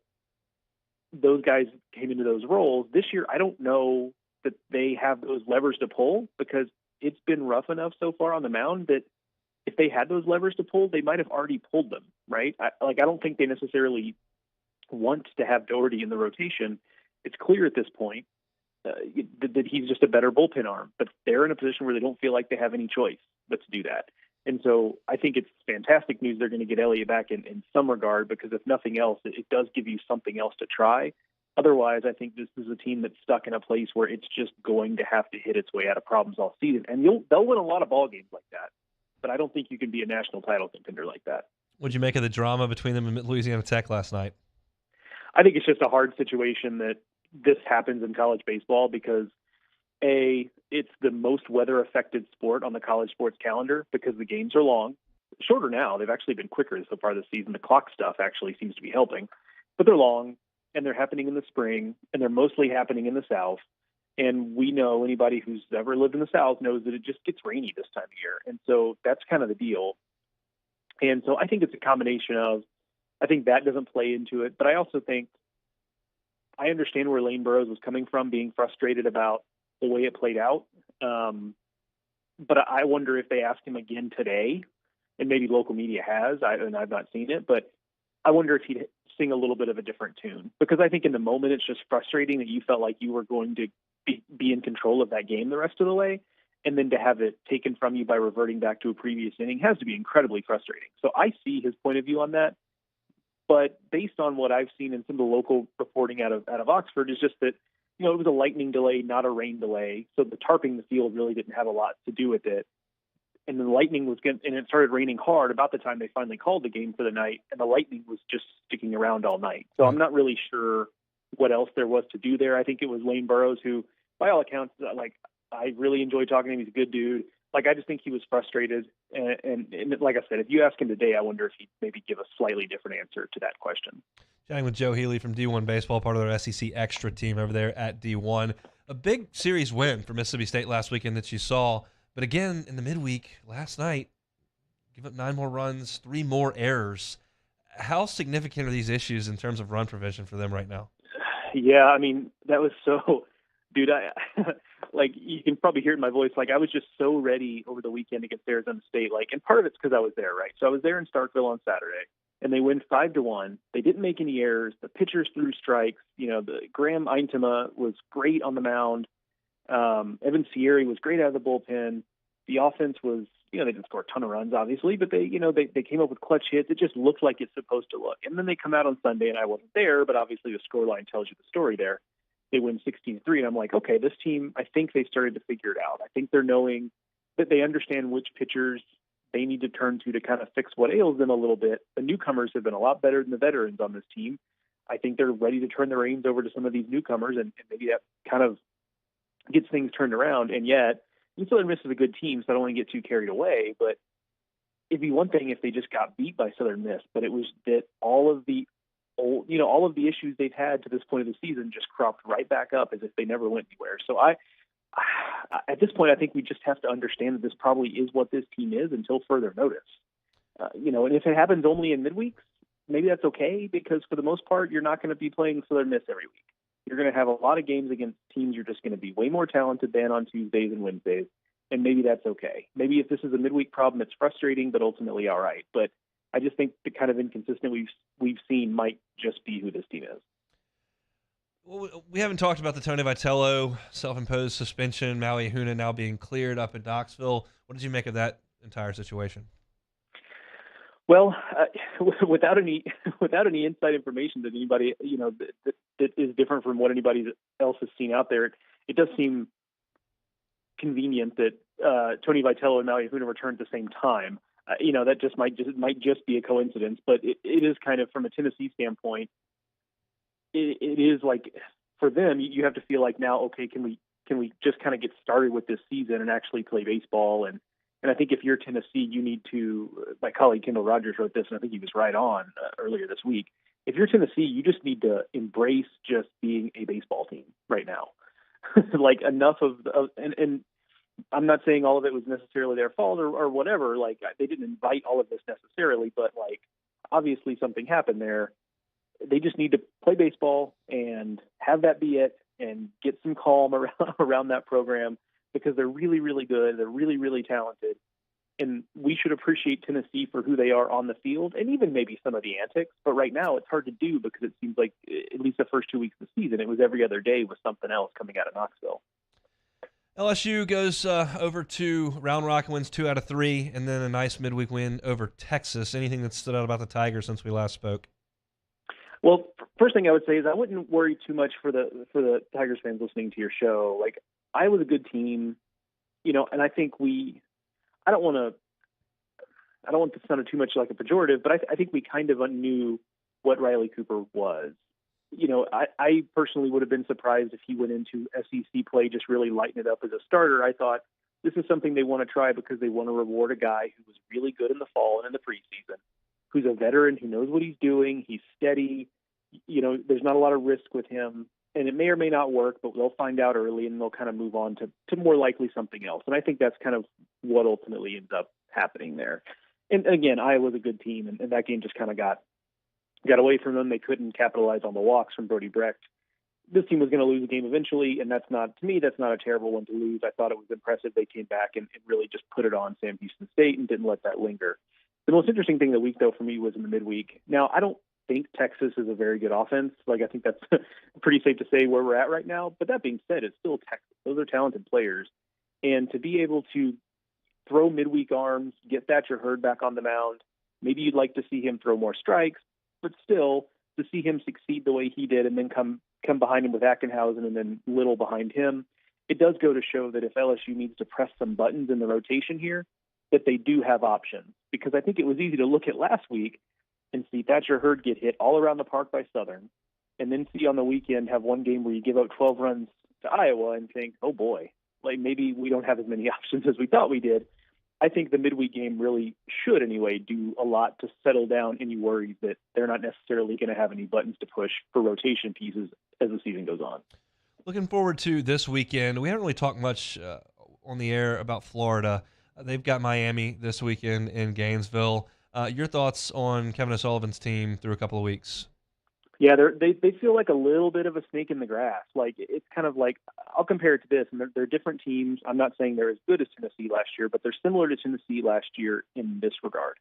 those guys came into those roles. This year, I don't know that they have those levers to pull, because it's been rough enough so far on the mound that if they had those levers to pull, they might have already pulled them, right? I don't think they necessarily want to have Doherty in the rotation. it's clear at this point that he's just a better bullpen arm. But they're in a position where they don't feel like they have any choice but to do that. And so I think it's fantastic news they're going to get Elliott back in some regard, because if nothing else, it does give you something else to try. Otherwise, I think this is a team that's stuck in a place where it's just going to have to hit its way out of problems all season. And they'll win a lot of ball games like that. But I don't think you can be a national title contender like that. What'd you make of the drama between them and Louisiana Tech last night? I think it's just a hard situation that this happens in college baseball because, A, it's the most weather-affected sport on the college sports calendar because the games are long. Shorter now. They've actually been quicker so far this season. The clock stuff actually seems to be helping. But they're long, and they're happening in the spring, and they're mostly happening in the South. And we know, anybody who's ever lived in the South knows that it just gets rainy this time of year. And so that's kind of the deal. And so I think it's a combination of, I think that doesn't play into it. But I also think, I understand where Lane Burroughs was coming from, being frustrated about the way it played out. But I wonder if they ask him again today, and maybe local media has, and I've not seen it, but I wonder if he'd sing a little bit of a different tune. Because I think in the moment it's just frustrating that you felt like you were going to be in control of that game the rest of the way, and then to have it taken from you by reverting back to a previous inning has to be incredibly frustrating. So I see his point of view on that. But based on what I've seen in some of the local reporting out of Oxford, is just that, it was a lightning delay, not a rain delay. So the tarping the field really didn't have a lot to do with it. And the lightning and it started raining hard about the time they finally called the game for the night, and the lightning was just sticking around all night. So I'm not really sure what else there was to do there. I think it was Lane Burroughs who, by all accounts, I really enjoyed talking to him. He's a good dude. I just think he was frustrated. And like I said, if you ask him today, I wonder if he'd maybe give a slightly different answer to that question. Chatting with Joe Healy from D1 Baseball, part of their SEC Extra team over there at D1. A big series win for Mississippi State last weekend that you saw. But again, in the midweek last night, give up 9 more runs, 3 more errors. How significant are these issues in terms of run prevention for them right now? Yeah, I mean, that was so, dude, you can probably hear it in my voice. I was just so ready over the weekend against Arizona State. And part of it's because I was there, right? So I was there in Starkville on Saturday, and they win 5-1. They didn't make any errors. The pitchers threw strikes. The Graham Eintema was great on the mound. Evan Sierra was great out of the bullpen. The offense was, they didn't score a ton of runs, obviously, but they came up with clutch hits. It just looked like it's supposed to look. And then they come out on Sunday, and I wasn't there, but obviously the scoreline tells you the story there. They win 16-3, and I'm like, okay, this team, I think they started to figure it out. I think they're knowing that they understand which pitchers they need to turn to kind of fix what ails them a little bit. The newcomers have been a lot better than the veterans on this team. I think they're ready to turn the reins over to some of these newcomers, and maybe that kind of gets things turned around. And yet, Southern Miss is a good team, so I don't want to get too carried away, but it'd be one thing if they just got beat by Southern Miss, but it was that all of the issues they've had to this point of the season just cropped right back up as if they never went anywhere. So at this point, I think we just have to understand that this probably is what this team is until further notice. And if it happens only in midweeks, maybe that's okay, because for the most part, you're not going to be playing Southern Miss every week. You're going to have a lot of games against teams you're just going to be way more talented than on Tuesdays and Wednesdays, and maybe that's okay. Maybe if this is a midweek problem, it's frustrating, but ultimately all right. But I just think the kind of inconsistent we've seen might just be who this team is. Well, we haven't talked about the Tony Vitello self-imposed suspension, Maui Ahuna now being cleared up in Knoxville. What did you make of that entire situation? Well, without any inside information that anybody that is different from what anybody else has seen out there, it does seem convenient that Tony Vitello and Maui Ahuna returned at the same time. That just might be a coincidence, but it is kind of, from a Tennessee standpoint, it is like, for them, you have to feel like now, okay, can we just kind of get started with this season and actually play baseball? And I think if you're Tennessee, you need to, my colleague Kendall Rogers wrote this, and I think he was right on earlier this week. If you're Tennessee, you just need to embrace just being a baseball team right now. Enough and I'm not saying all of it was necessarily their fault or whatever. They didn't invite all of this necessarily, but obviously something happened there. They just need to play baseball and have that be it, and get some calm around that program, because they're really, really good. They're really, really talented. And we should appreciate Tennessee for who they are on the field and even maybe some of the antics. But right now it's hard to do because it seems like at least the first 2 weeks of the season, it was every other day with something else coming out of Knoxville. LSU goes over to Round Rock and wins 2 out of 3, and then a nice midweek win over Texas. Anything that stood out about the Tigers since we last spoke? Well, first thing I would say is I wouldn't worry too much for the Tigers fans listening to your show. Like, Iowa's a good team, and I think I don't want this to sound too much like a pejorative, but I think we kind of knew what Riley Cooper was. I personally would have been surprised if he went into SEC play just really lighting it up as a starter. I thought this is something they want to try because they want to reward a guy who was really good in the fall and in the preseason, who's a veteran, who knows what he's doing. He's steady. There's not a lot of risk with him, and it may or may not work, but they'll find out early and they'll kind of move on to more likely something else. And I think that's kind of what ultimately ends up happening there. And again, Iowa's a good team, and that game just kind of got away from them. They couldn't capitalize on the walks from Brody Brecht. This team was going to lose the game eventually, and that's not a terrible one to lose. I thought it was impressive. They came back and really just put it on Sam Houston State and didn't let that linger. The most interesting thing of the week, though, for me was in the midweek. Now, I don't think Texas is a very good offense. Like, I think that's pretty safe to say where we're at right now. But that being said, it's still Texas. Those are talented players. And to be able to throw midweek arms, get Thatcher Hurd back on the mound, maybe you'd like to see him throw more strikes, but still to see him succeed the way he did and then come behind him with Ackenhausen and then Little behind him, it does go to show that if LSU needs to press some buttons in the rotation here, that they do have options. Because I think it was easy to look at last week and see Thatcher Hurd get hit all around the park by Southern, and then see on the weekend have one game where you give out 12 runs to Iowa and think, oh boy, like maybe we don't have as many options as we thought we did. I think the midweek game really should anyway do a lot to settle down any worries that they're not necessarily going to have any buttons to push for rotation pieces as the season goes on. Looking forward to this weekend. We haven't really talked much on the air about Florida. They've got Miami this weekend in Gainesville. Your thoughts on Kevin O'Sullivan's team through a couple of weeks? Yeah, they feel like a little bit of a snake in the grass. Like, it's kind of like, I'll compare it to this, and they're different teams. I'm not saying they're as good as Tennessee last year, but they're similar to Tennessee last year in this regard.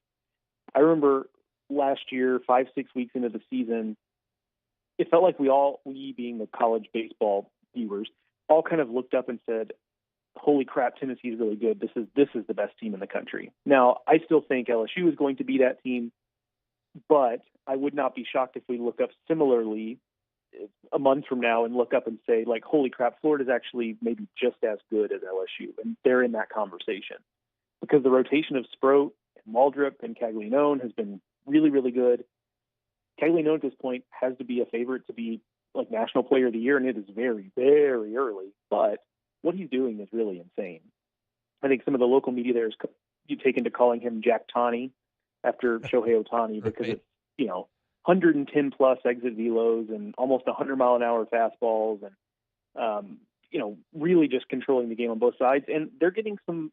I remember last year, 5-6 weeks into the season, it felt like we being the college baseball viewers, all kind of looked up and said, holy crap, Tennessee is really good. This is the best team in the country. Now, I still think LSU is going to be that team, but I would not be shocked if we look up similarly a month from now and look up and say, like, holy crap, Florida's actually maybe just as good as LSU. And they're in that conversation because the rotation of Sproat and Waldrop and Caglianone has been really, really good. Caglianone at this point has to be a favorite to be like National Player of the Year, and it is very, very early. But what he's doing is really insane. I think some of the local media there is taken to calling him Jack Tawney after Shohei Ohtani because it's, 110 plus exit velos and almost 100-mile-an-hour fastballs and, really just controlling the game on both sides. And they're getting some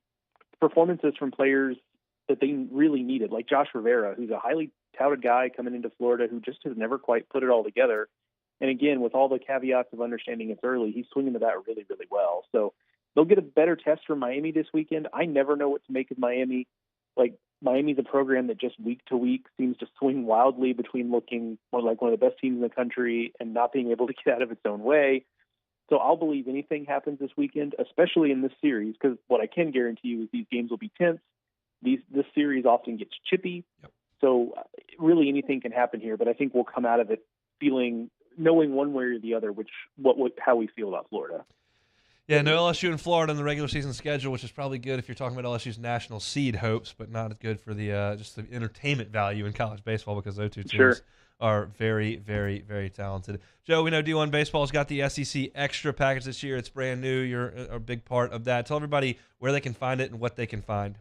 performances from players that they really needed, like Josh Rivera, who's a highly touted guy coming into Florida who just has never quite put it all together. And again, with all the caveats of understanding it's early, he's swinging the bat really, really well. So they'll get a better test from Miami this weekend. I never know what to make of Miami. Like, Miami's a program that just week to week seems to swing wildly between looking more like one of the best teams in the country and not being able to get out of its own way. So I'll believe anything happens this weekend, especially in this series, because what I can guarantee you is these games will be tense. This series often gets chippy. Yep. So really anything can happen here, but I think we'll come out of it knowing one way or the other how we feel about Florida. Yeah, no LSU in Florida in the regular season schedule, which is probably good if you're talking about LSU's national seed hopes, but not as good for the just the entertainment value in college baseball because those two teams are very, very, very talented. Joe, we know D1 Baseball's got the SEC Extra package this year. It's brand new. You're a big part of that. Tell everybody where they can find it and what they can find.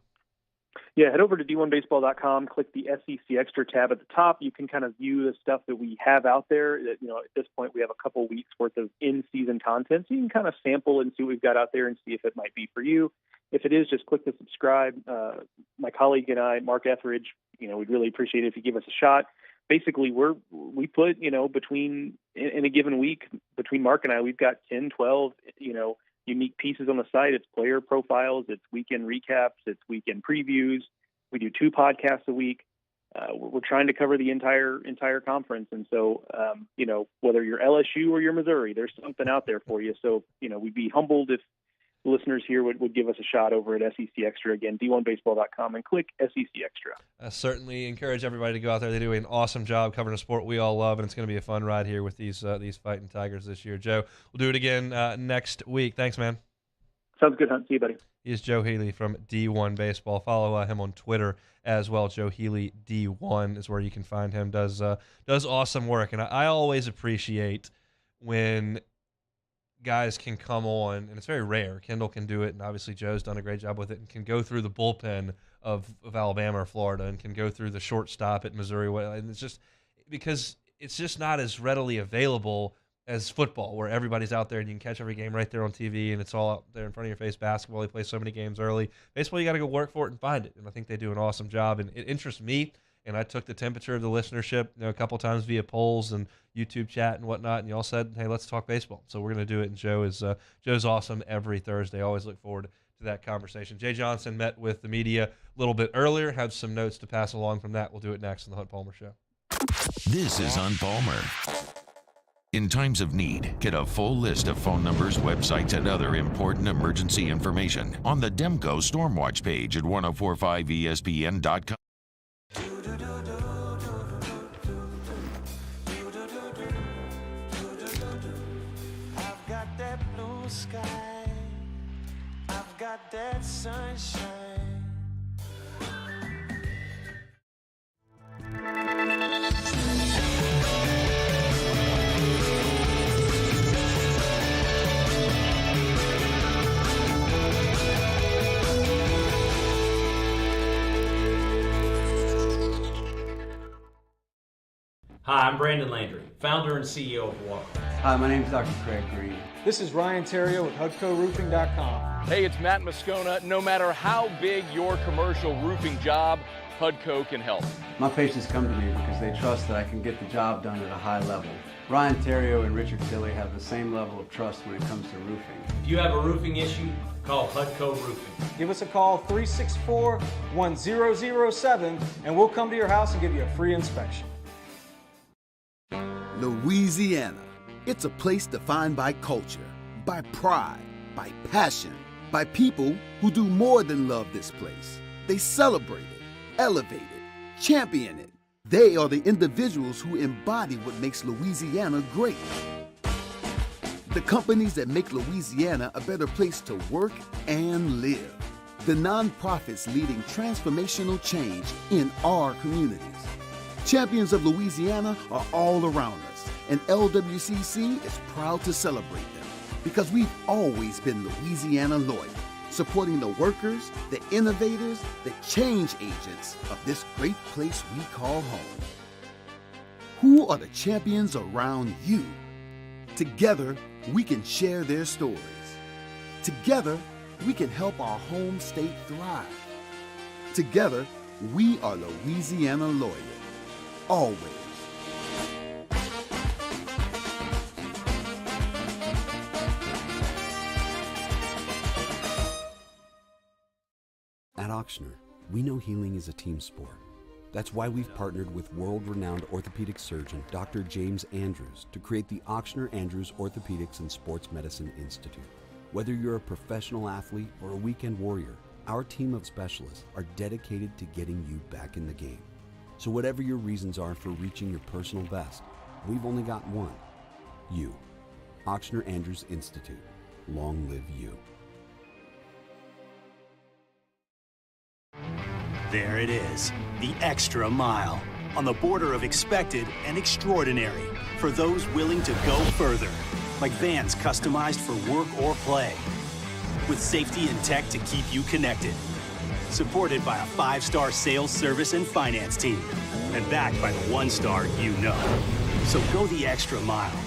Yeah, head over to d1baseball.com, click the SEC Extra tab at the top. You can kind of view the stuff that we have out there. At this point, we have a couple weeks worth of in-season content, so you can kind of sample and see what we've got out there and see if it might be for you. If it is, just click the subscribe. My colleague and I, Mark Etheridge, we'd really appreciate it if you give us a shot. Basically, we put, between in a given week, between Mark and I, we've got 10, 12, unique pieces on the site. It's player profiles, it's weekend recaps, it's weekend previews. We do 2 podcasts a week. We're trying to cover the entire conference. And so, whether you're LSU or you're Missouri, there's something out there for you. So, we'd be humbled if listeners here would give us a shot over at SEC Extra. Again, d1baseball.com, and click SEC Extra. I certainly encourage everybody to go out there. They do an awesome job covering a sport we all love, and it's going to be a fun ride here with these Fighting Tigers this year. Joe, we'll do it again next week. Thanks, man. Sounds good, Hunt. See you, buddy. He is Joe Healy from D1 Baseball. Follow him on Twitter as well. Joe Healy D1 is where you can find him. Does awesome work, and I always appreciate when guys can come on, and it's very rare. Kendall can do it, and obviously Joe's done a great job with it, and can go through the bullpen of Alabama or Florida, and can go through the shortstop at Missouri. And it's just because it's just not as readily available as football, where everybody's out there and you can catch every game right there on TV, and it's all out there in front of your face. Basketball, they play so many games early. Baseball, you got to go work for it and find it, and I think they do an awesome job, and it interests me. And I took the temperature of the listenership, a couple times via polls and YouTube chat and whatnot, and y'all said, "Hey, let's talk baseball." So we're going to do it. And Joe's awesome every Thursday. Always look forward to that conversation. Jay Johnson met with the media a little bit earlier. Have some notes to pass along from that. We'll do it next on the Hunt Palmer Show. This is Hunt Palmer. In times of need, get a full list of phone numbers, websites, and other important emergency information on the Demco Stormwatch page at 1045ESPN.com. I've got that blue sky, I've got that sunshine. Hi, I'm Brandon Landry, founder and CEO of Walk. Hi, my name is Dr. Craig Green. This is Ryan Terrio with HUDCORoofing.com. Hey, it's Matt Moscona. No matter how big your commercial roofing job, HUDCO can help. My patients come to me because they trust that I can get the job done at a high level. Ryan Terrio and Richard Tilley have the same level of trust when it comes to roofing. If you have a roofing issue, call HUDCO Roofing. Give us a call, 364-1007, and we'll come to your house and give you a free inspection. Louisiana. It's a place defined by culture, by pride, by passion, by people who do more than love this place. They celebrate it, elevate it, champion it. They are the individuals who embody what makes Louisiana great. The companies that make Louisiana a better place to work and live. The nonprofits leading transformational change in our communities. Champions of Louisiana are all around us, and LWCC is proud to celebrate them because we've always been Louisiana loyal, supporting the workers, the innovators, the change agents of this great place we call home. Who are the champions around you? Together, we can share their stories. Together, we can help our home state thrive. Together, we are Louisiana loyal. Always. At Auctioner, we know healing is a team sport. That's why we've partnered with world-renowned orthopedic surgeon Dr. James Andrews to create the Auctioner Andrews Orthopedics and Sports Medicine Institute. Whether you're a professional athlete or a weekend warrior, our team of specialists are dedicated to getting you back in the game. So whatever your reasons are for reaching your personal best, we've only got one. You. Auctioner Andrews Institute. Long live you. There it is, the extra mile, on the border of expected and extraordinary for those willing to go further, like vans customized for work or play, with safety and tech to keep you connected. Supported by a 5-star sales, service, and finance team, and backed by the 1-star you know. So go the extra mile.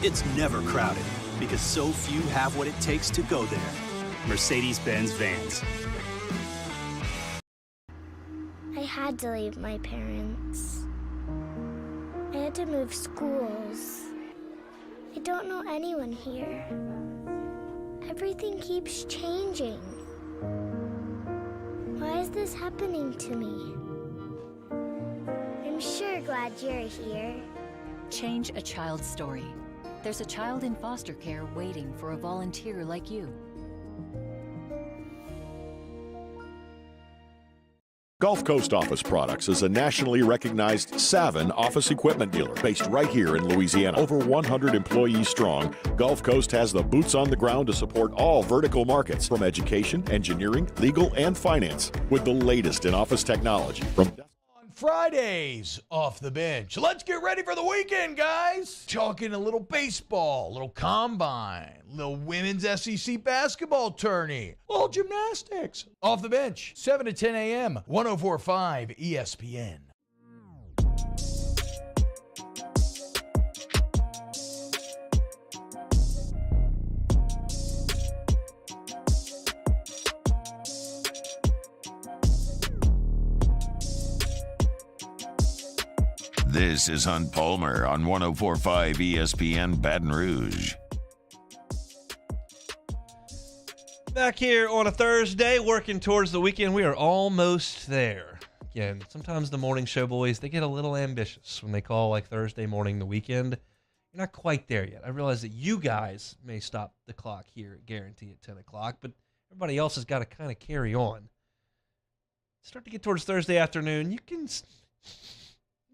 It's never crowded, because so few have what it takes to go there. Mercedes-Benz Vans. I had to leave my parents. I had to move schools. I don't know anyone here. Everything keeps changing. Why is this happening to me? I'm sure glad you're here. Change a child's story. There's a child in foster care waiting for a volunteer like you. Gulf Coast Office Products is a nationally recognized Savin office equipment dealer based right here in Louisiana. Over 100 employees strong, Gulf Coast has the boots on the ground to support all vertical markets from education, engineering, legal, and finance with the latest in office technology. From Fridays off the bench. Let's get ready for the weekend, guys. Talking a little baseball, a little combine, a little women's SEC basketball tourney, a little gymnastics. Off the bench, 7 to 10 a.m., 104.5 ESPN. This is Hunt Palmer on 104.5 ESPN Baton Rouge. Back here on a Thursday, working towards the weekend. We are almost there. Again, sometimes the morning show boys, they get a little ambitious when they call like Thursday morning the weekend. You're not quite there yet. I realize that you guys may stop the clock here at Guarantee at 10 o'clock, but everybody else has got to kind of carry on. Start to get towards Thursday afternoon. You can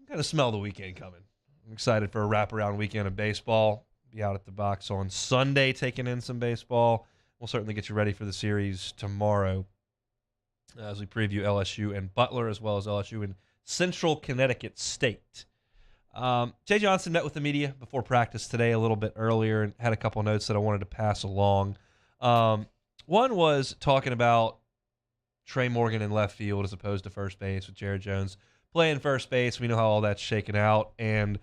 kind of smell the weekend coming. I'm excited for a wraparound weekend of baseball. Be out at the box on Sunday taking in some baseball. We'll certainly get you ready for the series tomorrow as we preview LSU and Butler, as well as LSU and Central Connecticut State. Jay Johnson met with the media before practice today a little bit earlier and had a couple notes that I wanted to pass along. One was talking about Trey Morgan in left field as opposed to first base with Jared Jones playing first base. We know how all that's shaken out. And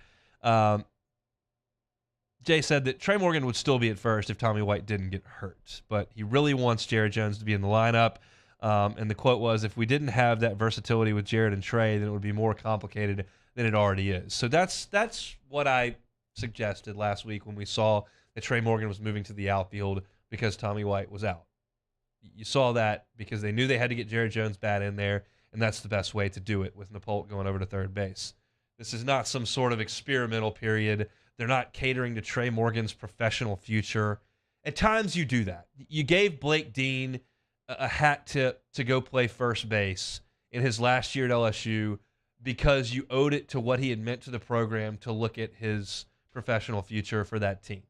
Jay said that Trey Morgan would still be at first if Tommy White didn't get hurt. But he really wants Jared Jones to be in the lineup. And the quote was, if we didn't have that versatility with Jared and Trey, then it would be more complicated than it already is. So that's what I suggested last week when we saw that Trey Morgan was moving to the outfield because Tommy White was out. You saw that because they knew they had to get Jared Jones bat in there, and that's the best way to do it with Napolt going over to third base. This is not some sort of experimental period. They're not catering to Trey Morgan's professional future. At times you do that. You gave Blake Dean a hat tip to go play first base in his last year at LSU because you owed it to what he had meant to the program to look at his professional future for that team.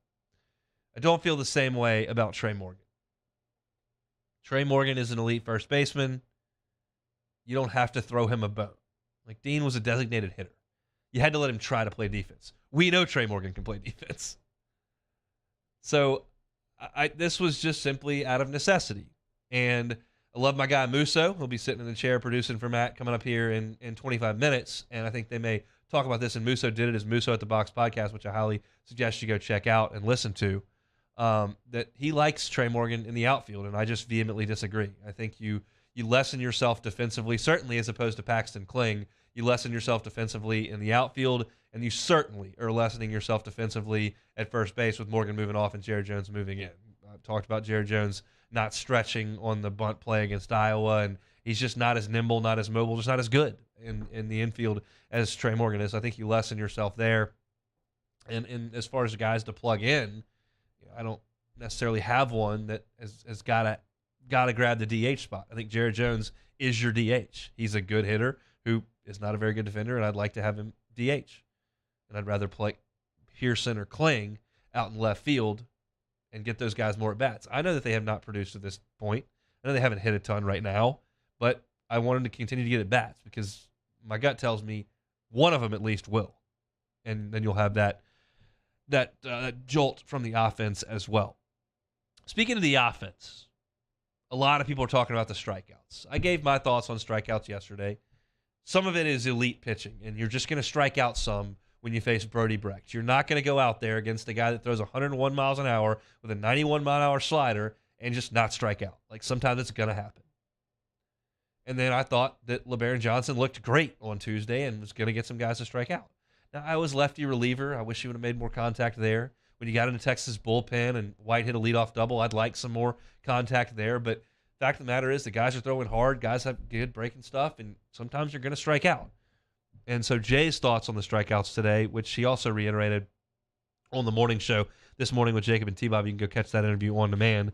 I don't feel the same way about Trey Morgan. Trey Morgan is an elite first baseman. You don't have to throw him a bone. Like, Dean was a designated hitter. You had to let him try to play defense. We know Trey Morgan can play defense. So this was just simply out of necessity. And I love my guy Musso. He'll be sitting in the chair producing for Matt coming up here in 25 minutes. And I think they may talk about this. And Musso did it as Musso at the Box podcast, which I highly suggest you go check out and listen to. That he likes Trey Morgan in the outfield, and I just vehemently disagree. I think you lessen yourself defensively, certainly as opposed to Paxton Kling. You lessen yourself defensively in the outfield, and you certainly are lessening yourself defensively at first base with Morgan moving off and Jared Jones moving in. I've talked about Jared Jones not stretching on the bunt play against Iowa, and he's just not as nimble, not as mobile, just not as good in the infield as Trey Morgan is. I think you lessen yourself there. And as far as guys to plug in, I don't necessarily have one that has got to grab the DH spot. I think Jared Jones is your DH. He's a good hitter who is not a very good defender, and I'd like to have him DH. And I'd rather play Pearson or Kling out in left field and get those guys more at-bats. I know that they have not produced to this point. I know they haven't hit a ton right now, but I want them to continue to get at-bats because my gut tells me one of them at least will. And then you'll have that jolt from the offense as well. Speaking of the offense, a lot of people are talking about the strikeouts. I gave my thoughts on strikeouts yesterday. Some of it is elite pitching, and you're just going to strike out some when you face Brody Brecht. You're not going to go out there against a guy that throws 101 miles an hour with a 91-mile-an-hour slider and just not strike out. Like, sometimes it's going to happen. And then I thought that LeBaron Johnson looked great on Tuesday and was going to get some guys to strike out. Now, I was lefty reliever. I wish he would have made more contact there. when you got into Texas bullpen and White hit a leadoff double, I'd like some more contact there. But the fact of the matter is the guys are throwing hard. Guys have good breaking stuff, and sometimes you're going to strike out. And so Jay's thoughts on the strikeouts today, which he also reiterated on the morning show this morning with Jacob and T-Bob, you can go catch that interview on demand,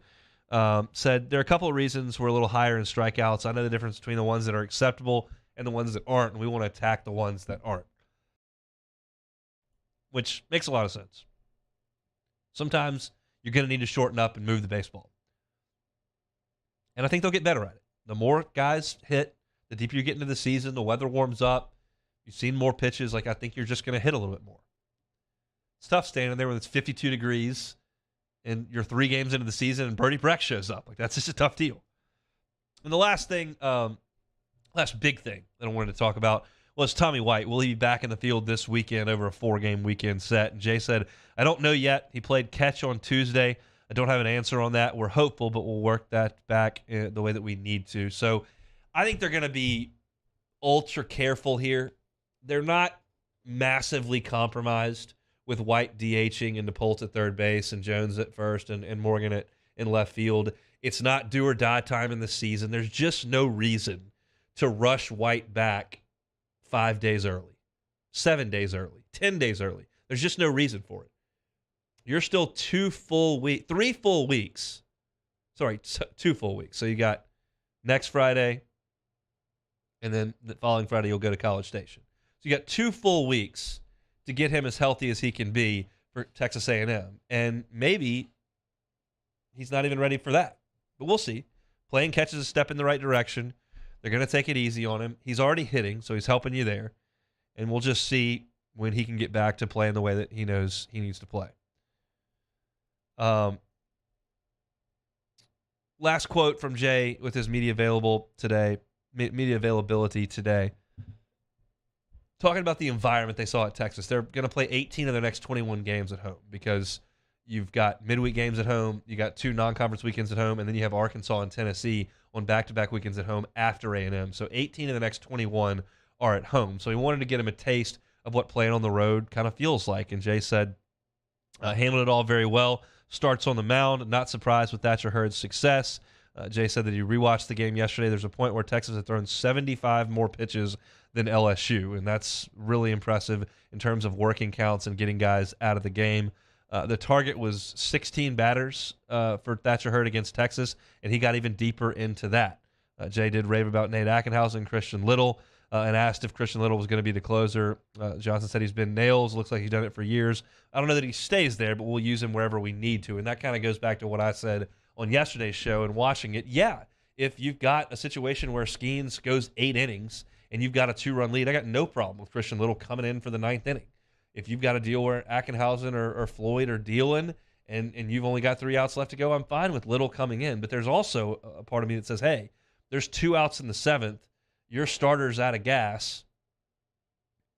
said there are a couple of reasons we're a little higher in strikeouts. I know the difference between the ones that are acceptable and the ones that aren't, and we want to attack the ones that aren't, which makes a lot of sense. Sometimes you're going to need to shorten up and move the baseball. And I think they'll get better at it. The more guys hit, the deeper you get into the season, the weather warms up, you've seen more pitches, like I think you're just going to hit a little bit more. It's tough standing there when it's 52 degrees and you're 3 games into the season and Bertie Breck shows up. Like, that's just a tough deal. And the last thing, last big thing that I wanted to talk about was Tommy White. Will he be back in the field this weekend over a 4-game weekend set? And Jay said, I don't know yet. He played catch on Tuesday. I don't have an answer on that. We're hopeful, but we'll work that back the way that we need to. So I think they're going to be ultra careful here. They're not massively compromised with White DHing and DePoltz at third base and Jones at first and Morgan in left field. It's not do or die time in the season. There's just no reason to rush White back 5 days early, 7 days early, 10 days early. There's just no reason for it. You're still 3 full weeks. Sorry, 2 full weeks. So you got next Friday, and then the following Friday you'll go to College Station. So you got 2 full weeks to get him as healthy as he can be for Texas A&M. And maybe he's not even ready for that. But we'll see. Playing catch is a step in the right direction. They're going to take it easy on him. He's already hitting, so he's helping you there. And we'll just see when he can get back to playing the way that he knows he needs to play. Last quote from Jay with his media availability today. Talking about the environment they saw at Texas. They're going to play 18 of their next 21 games at home because you've got midweek games at home, you got 2 non-conference weekends at home, and then you have Arkansas and Tennessee on back-to-back weekends at home after A&M. So 18 of the next 21 are at home. So he wanted to get him a taste of what playing on the road kind of feels like. And Jay said, handled it all very well. Starts on the mound. Not surprised with Thatcher Hurd's success. Jay said that he rewatched the game yesterday. There's a point where Texas had thrown 75 more pitches than LSU, and that's really impressive in terms of working counts and getting guys out of the game. The target was 16 batters for Thatcher Hurd against Texas, and he got even deeper into that. Jay did rave about Nate Ackenhausen and Christian Little and asked if Christian Little was going to be the closer. Johnson said he's been nails. Looks like he's done it for years. I don't know that he stays there, but we'll use him wherever we need to, and that kind of goes back to what I said on yesterday's show and watching it. Yeah, if you've got a situation where Skeens goes 8 innings and you've got a 2-run lead, I got no problem with Christian Little coming in for the 9th inning. If you've got a deal where Ackenhausen or Floyd are dealing and you've only got 3 outs left to go, I'm fine with Little coming in. But there's also a part of me that says, hey, there's 2 outs in the 7th. Your starter's out of gas.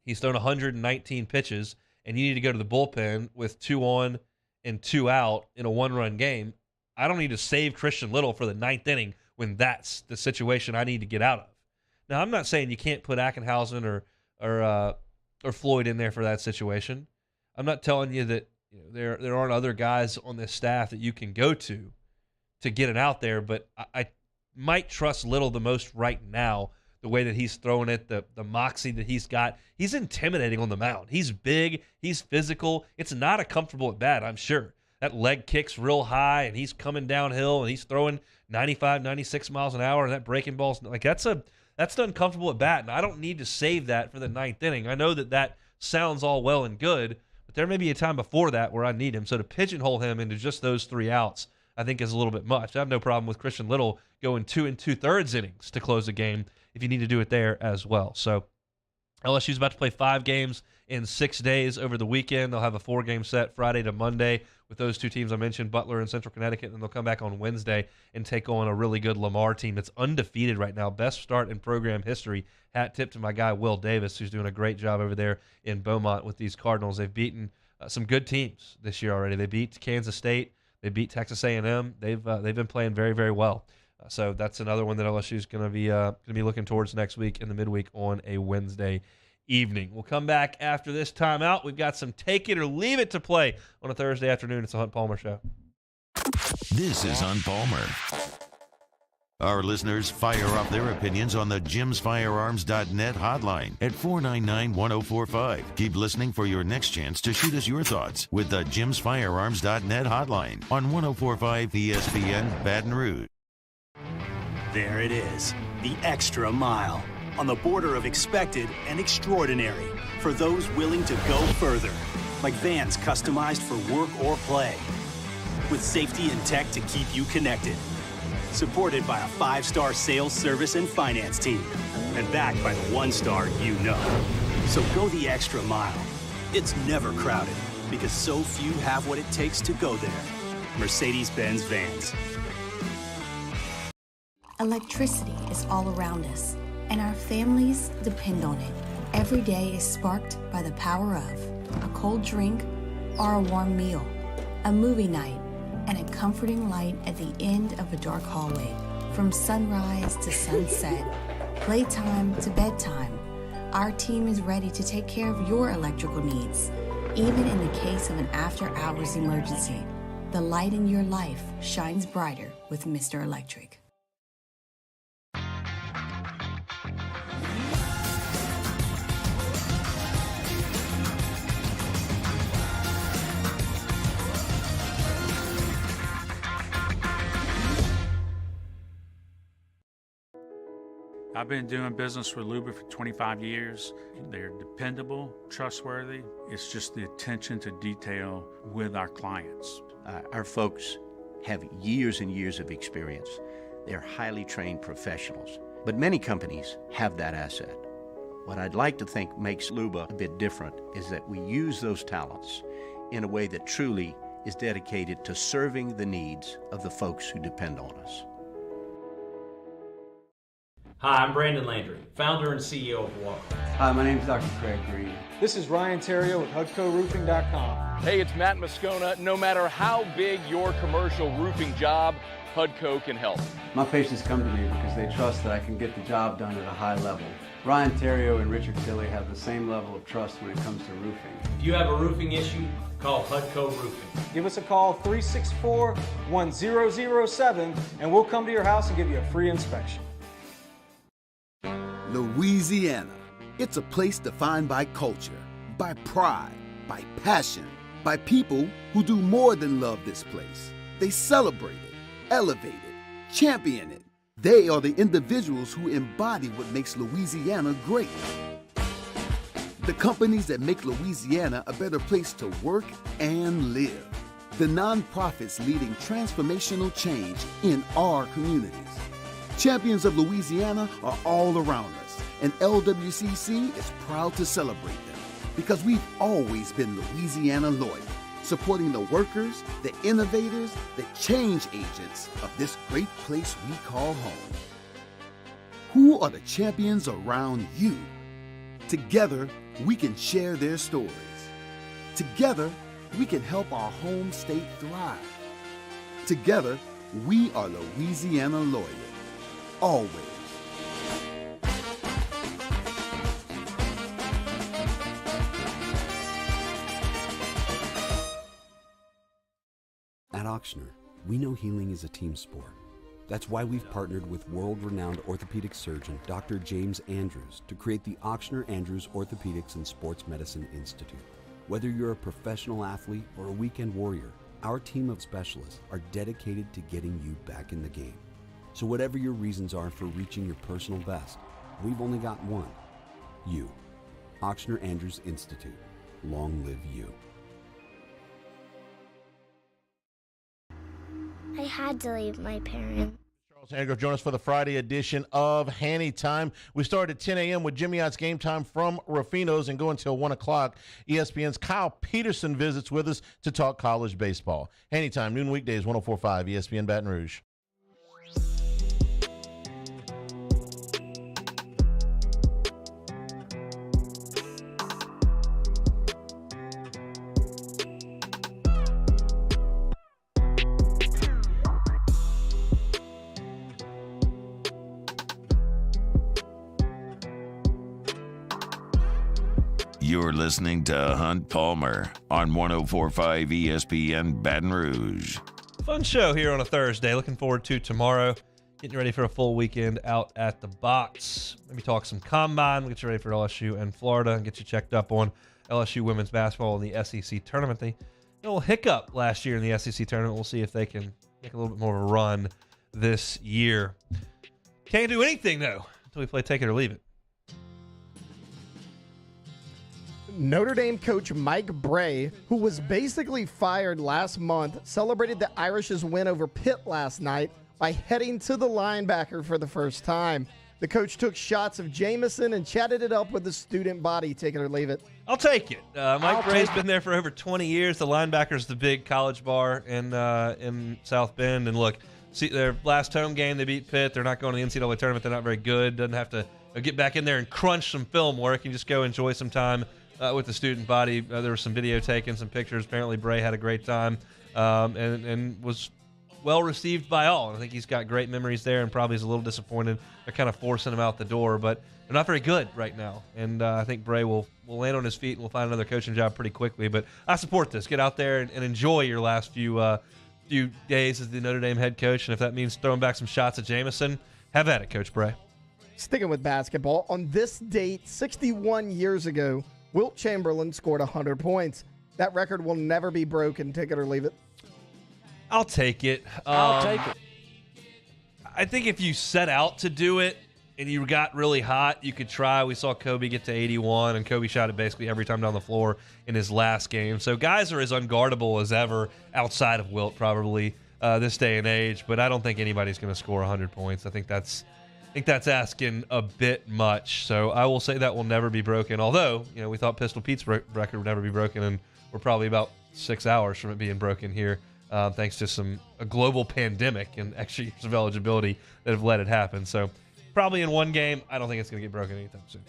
He's thrown 119 pitches, and you need to go to the bullpen with 2 on and 2 out in a 1-run game. I don't need to save Christian Little for the 9th inning when that's the situation I need to get out of. Now, I'm not saying you can't put Ackenhausen or Floyd in there for that situation. I'm not telling you that there aren't other guys on this staff that you can go to get it out there, but I might trust Little the most right now, the way that he's throwing it, the moxie that he's got. He's intimidating on the mound. He's big. He's physical. It's not a comfortable at bat, I'm sure. That leg kick's real high, and he's coming downhill, and he's throwing 95, 96 miles an hour, and that breaking ball's like that's uncomfortable at bat, and I don't need to save that for the 9th inning. I know that sounds all well and good, but there may be a time before that where I need him. So to pigeonhole him into just those 3 outs, I think is a little bit much. I have no problem with Christian Little going 2 2/3 innings to close a game if you need to do it there as well. So LSU's about to play 5 games in 6 days over the weekend. They'll have a 4-game set Friday to Monday with those 2 teams I mentioned, Butler and Central Connecticut, and they'll come back on Wednesday and take on a really good Lamar team that's undefeated right now. Best start in program history. Hat tip to my guy Will Davis, who's doing a great job over there in Beaumont with these Cardinals. They've beaten some good teams this year already. They beat Kansas State. They beat Texas A&M. They've been playing very, very well. So that's another one that LSU is going to be looking towards next week in the midweek on a Wednesday evening. We'll come back after this timeout. We've got some Take It or Leave It to play on a Thursday afternoon. It's the Hunt Palmer Show. This is Hunt Palmer. Our listeners fire up their opinions on the jimsfirearms.net hotline at 499-1045. Keep listening for your next chance to shoot us your thoughts with the jimsfirearms.net hotline on 1045 ESPN Baton Rouge. There it is, the extra mile, on the border of expected and extraordinary, for those willing to go further, like vans customized for work or play, with safety and tech to keep you connected. Supported by a 5-star sales, service, and finance team. And backed by the 1-star you know. So go the extra mile. It's never crowded, because so few have what it takes to go there. Mercedes-Benz Vans. Electricity is all around us, and our families depend on it. Every day is sparked by the power of a cold drink or a warm meal, a movie night, and a comforting light at the end of a dark hallway. From sunrise to sunset, playtime to bedtime, our team is ready to take care of your electrical needs. Even in the case of an after-hours emergency, the light in your life shines brighter with Mr. Electric. I've been doing business with Luba for 25 years. They're dependable, trustworthy. It's just the attention to detail with our clients. Our folks have years and years of experience. They're highly trained professionals. But many companies have that asset. What I'd like to think makes Luba a bit different is that we use those talents in a way that truly is dedicated to serving the needs of the folks who depend on us. Hi, I'm Brandon Landry, founder and CEO of Walk. Hi, my name is Dr. Craig Green. This is Ryan Terrio with HUDCORoofing.com. Hey, it's Matt Moscona. No matter how big your commercial roofing job, HUDCO can help. My patients come to me because they trust that I can get the job done at a high level. Ryan Terrio and Richard Tilley have the same level of trust when it comes to roofing. If you have a roofing issue, call HUDCO Roofing. Give us a call, 364-1007, and we'll come to your house and give you a free inspection. Louisiana. It's a place defined by culture, by pride, by passion, by people who do more than love this place. They celebrate it, elevate it, champion it. They are the individuals who embody what makes Louisiana great. The companies that make Louisiana a better place to work and live. The nonprofits leading transformational change in our communities. Champions of Louisiana are all around us, and LWCC is proud to celebrate them because we've always been Louisiana loyal, supporting the workers, the innovators, the change agents of this great place we call home. Who are the champions around you? Together, we can share their stories. Together, we can help our home state thrive. Together, we are Louisiana loyal. Always. At Auctioner, we know healing is a team sport. That's why we've partnered with world-renowned orthopedic surgeon Dr. James Andrews to create the Auctioner Andrews Orthopedics and Sports Medicine Institute. Whether you're a professional athlete or a weekend warrior, our team of specialists are dedicated to getting you back in the game. So whatever your reasons are for reaching your personal best, we've only got one. You. Auctioner Andrews Institute. Long live you. I had to leave my parents. Sandgrove, join us for the Friday edition of Hanny Time. We start at 10 a.m. with Jimmy Ott's Game Time from Rufino's and go until 1 o'clock. ESPN's Kyle Peterson visits with us to talk college baseball. Hanny Time, noon weekdays, 104.5 ESPN Baton Rouge. You're listening to Hunt Palmer on 104.5 ESPN Baton Rouge. Fun show here on a Thursday. Looking forward to tomorrow. Getting ready for a full weekend out at the box. Maybe talk some combine. We'll get you ready for LSU and Florida and get you checked up on LSU women's basketball in the SEC tournament. They had a little hiccup last year in the SEC tournament. We'll see if they can make a little bit more of a run this year. Can't do anything, though, until we play Take It or Leave It. Notre Dame coach Mike Bray, who was basically fired last month, celebrated the Irish's win over Pitt last night by heading to the linebacker for the first time. The coach took shots of Jamison and chatted it up with the student body. Take it or leave it. I'll take it. Mike Bray's been there for over 20 years. The linebacker's the big college bar in South Bend. And look, see their last home game, they beat Pitt. They're not going to the NCAA tournament. They're not very good. Doesn't have to get back in there and crunch some film work. You just go enjoy some time with the student body. There was some video taken, some pictures. Apparently Bray had a great time and was well received by all. I think he's got great memories there and probably is a little disappointed. They're kind of forcing him out the door, but they're not very good right now. And I think Bray will land on his feet and will find another coaching job pretty quickly. But I support this. Get out there and enjoy your last few days as the Notre Dame head coach. And if that means throwing back some shots at Jamison, have at it, Coach Bray. Sticking with basketball, on this date 61 years ago, Wilt Chamberlain scored 100 points. That record will never be broken. Take it or leave it. I'll take it. I'll take it. I think if you set out to do it and you got really hot, you could try. We saw Kobe get to 81, and Kobe shot it basically every time down the floor in his last game. So guys are as unguardable as ever outside of Wilt probably this day and age, but I don't think anybody's going to score 100 points. I think that's asking a bit much. So I will say that will never be broken. Although, we thought Pistol Pete's record would never be broken, and we're probably about 6 hours from it being broken here, thanks to a global pandemic and extra years of eligibility that have let it happen. So probably in one game, I don't think it's going to get broken anytime soon.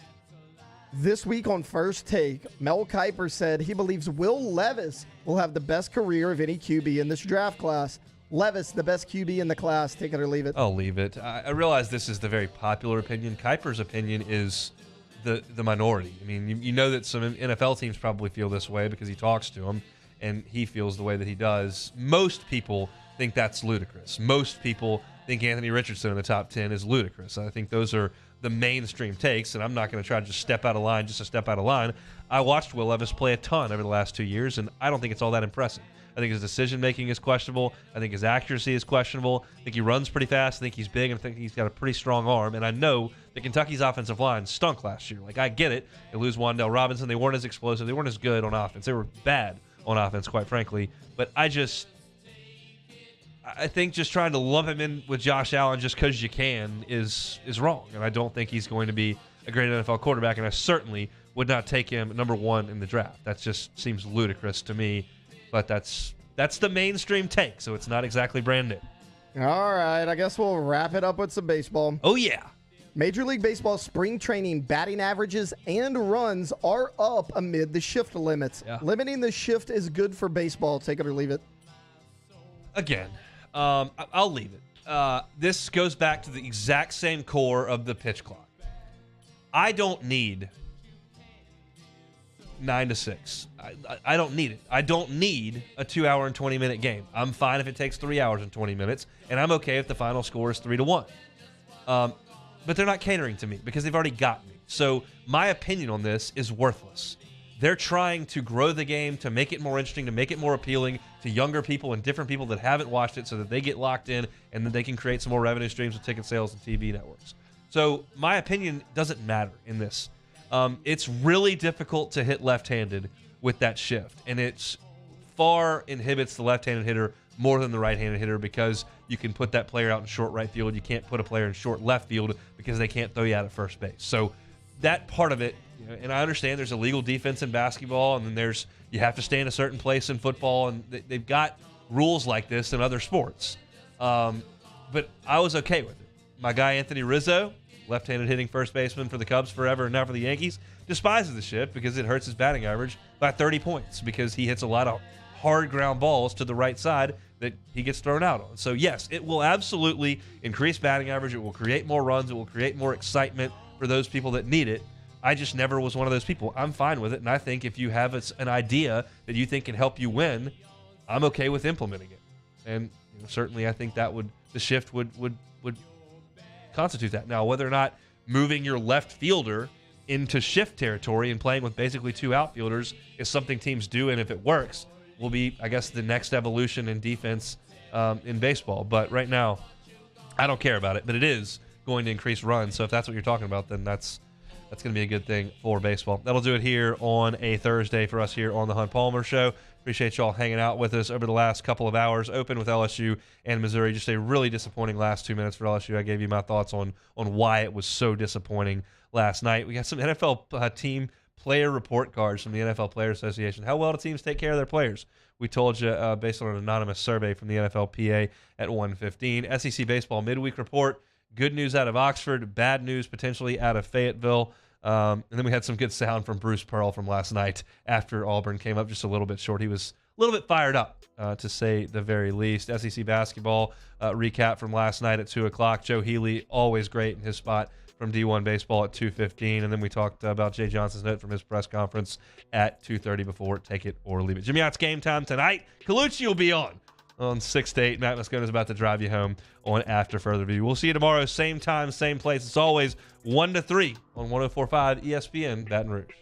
This week on First Take, Mel Kiper said he believes Will Levis will have the best career of any QB in this draft class. Levis, the best QB in the class. Take it or leave it. I'll leave it. I realize this is the very popular opinion. Kiper's opinion is the minority. I mean, you know that some NFL teams probably feel this way because he talks to them, and he feels the way that he does. Most people think that's ludicrous. Most people think Anthony Richardson in the top 10 is ludicrous. I think those are the mainstream takes, and I'm not going to try to just step out of line just to step out of line. I watched Will Levis play a ton over the last 2 years, and I don't think it's all that impressive. I think his decision-making is questionable. I think his accuracy is questionable. I think he runs pretty fast. I think he's big, and I think he's got a pretty strong arm. And I know that Kentucky's offensive line stunk last year. Like, I get it. They lose Wan'Dale Robinson. They weren't as explosive. They weren't as good on offense. They were bad on offense, quite frankly. But I think just trying to lump him in with Josh Allen just because you can is wrong. And I don't think he's going to be a great NFL quarterback, and I certainly would not take him number one in the draft. That just seems ludicrous to me. But that's the mainstream take, so it's not exactly brand new. All right, I guess we'll wrap it up with some baseball. Oh, yeah. Major League Baseball spring training batting averages and runs are up amid the shift limits. Yeah. Limiting the shift is good for baseball. Take it or leave it. Again, I'll leave it. This goes back to the exact same core of the pitch clock. I don't need 9 to 6. I don't need it. I don't need a 2-hour and 20-minute game. I'm fine if it takes 3 hours and 20 minutes, and I'm okay if the final score is 3-1. But they're not catering to me because they've already got me. So my opinion on this is worthless. They're trying to grow the game, to make it more interesting, to make it more appealing to younger people and different people that haven't watched it so that they get locked in and then they can create some more revenue streams with ticket sales and TV networks. So my opinion doesn't matter in this. It's really difficult to hit left-handed with that shift, and it's far inhibits the left-handed hitter more than the right-handed hitter because you can put that player out in short right field. You can't put a player in short left field because they can't throw you out at first base. So that part of it, and I understand there's a legal defense in basketball, and then you have to stay in a certain place in football, and they've got rules like this in other sports. But I was okay with it. My guy Anthony Rizzo, left-handed hitting first baseman for the Cubs forever and now for the Yankees, despises the shift because it hurts his batting average by 30 points because he hits a lot of hard ground balls to the right side that he gets thrown out on. So, yes, it will absolutely increase batting average. It will create more runs. It will create more excitement for those people that need it. I just never was one of those people. I'm fine with it, and I think if you have an idea that you think can help you win, I'm okay with implementing it. And certainly I think that the shift would constitute that. Now, whether or not moving your left fielder into shift territory and playing with basically 2 outfielders is something teams do, and if it works, will be, I guess, the next evolution in defense in baseball. But right now, I don't care about it, but it is going to increase runs. So if that's what you're talking about, then that's going to be a good thing for baseball. That'll do it here on a Thursday for us here on the Hunt Palmer Show. Appreciate y'all hanging out with us over the last couple of hours. Open with LSU and Missouri. Just a really disappointing last 2 minutes for LSU. I gave you my thoughts on why it was so disappointing last night. We got some NFL team player report cards from the NFL Player Association. How well do teams take care of their players? We told you based on an anonymous survey from the NFLPA at 1:15. SEC Baseball Midweek Report. Good news out of Oxford. Bad news potentially out of Fayetteville. And then we had some good sound from Bruce Pearl from last night after Auburn came up just a little bit short. He was a little bit fired up, to say the very least. SEC basketball recap from last night at 2 o'clock. Joe Healy, always great in his spot from D1 Baseball at 2:15. And then we talked about Jay Johnson's note from his press conference at 2:30 before Take It or Leave It. Jimmy Ott's Game Time tonight. Colucci will be on 6 to 8. Matt Moscona is about to drive you home on After Further Review. We'll see you tomorrow, same time, same place. It's always 1 to 3 on 104.5 ESPN Baton Rouge.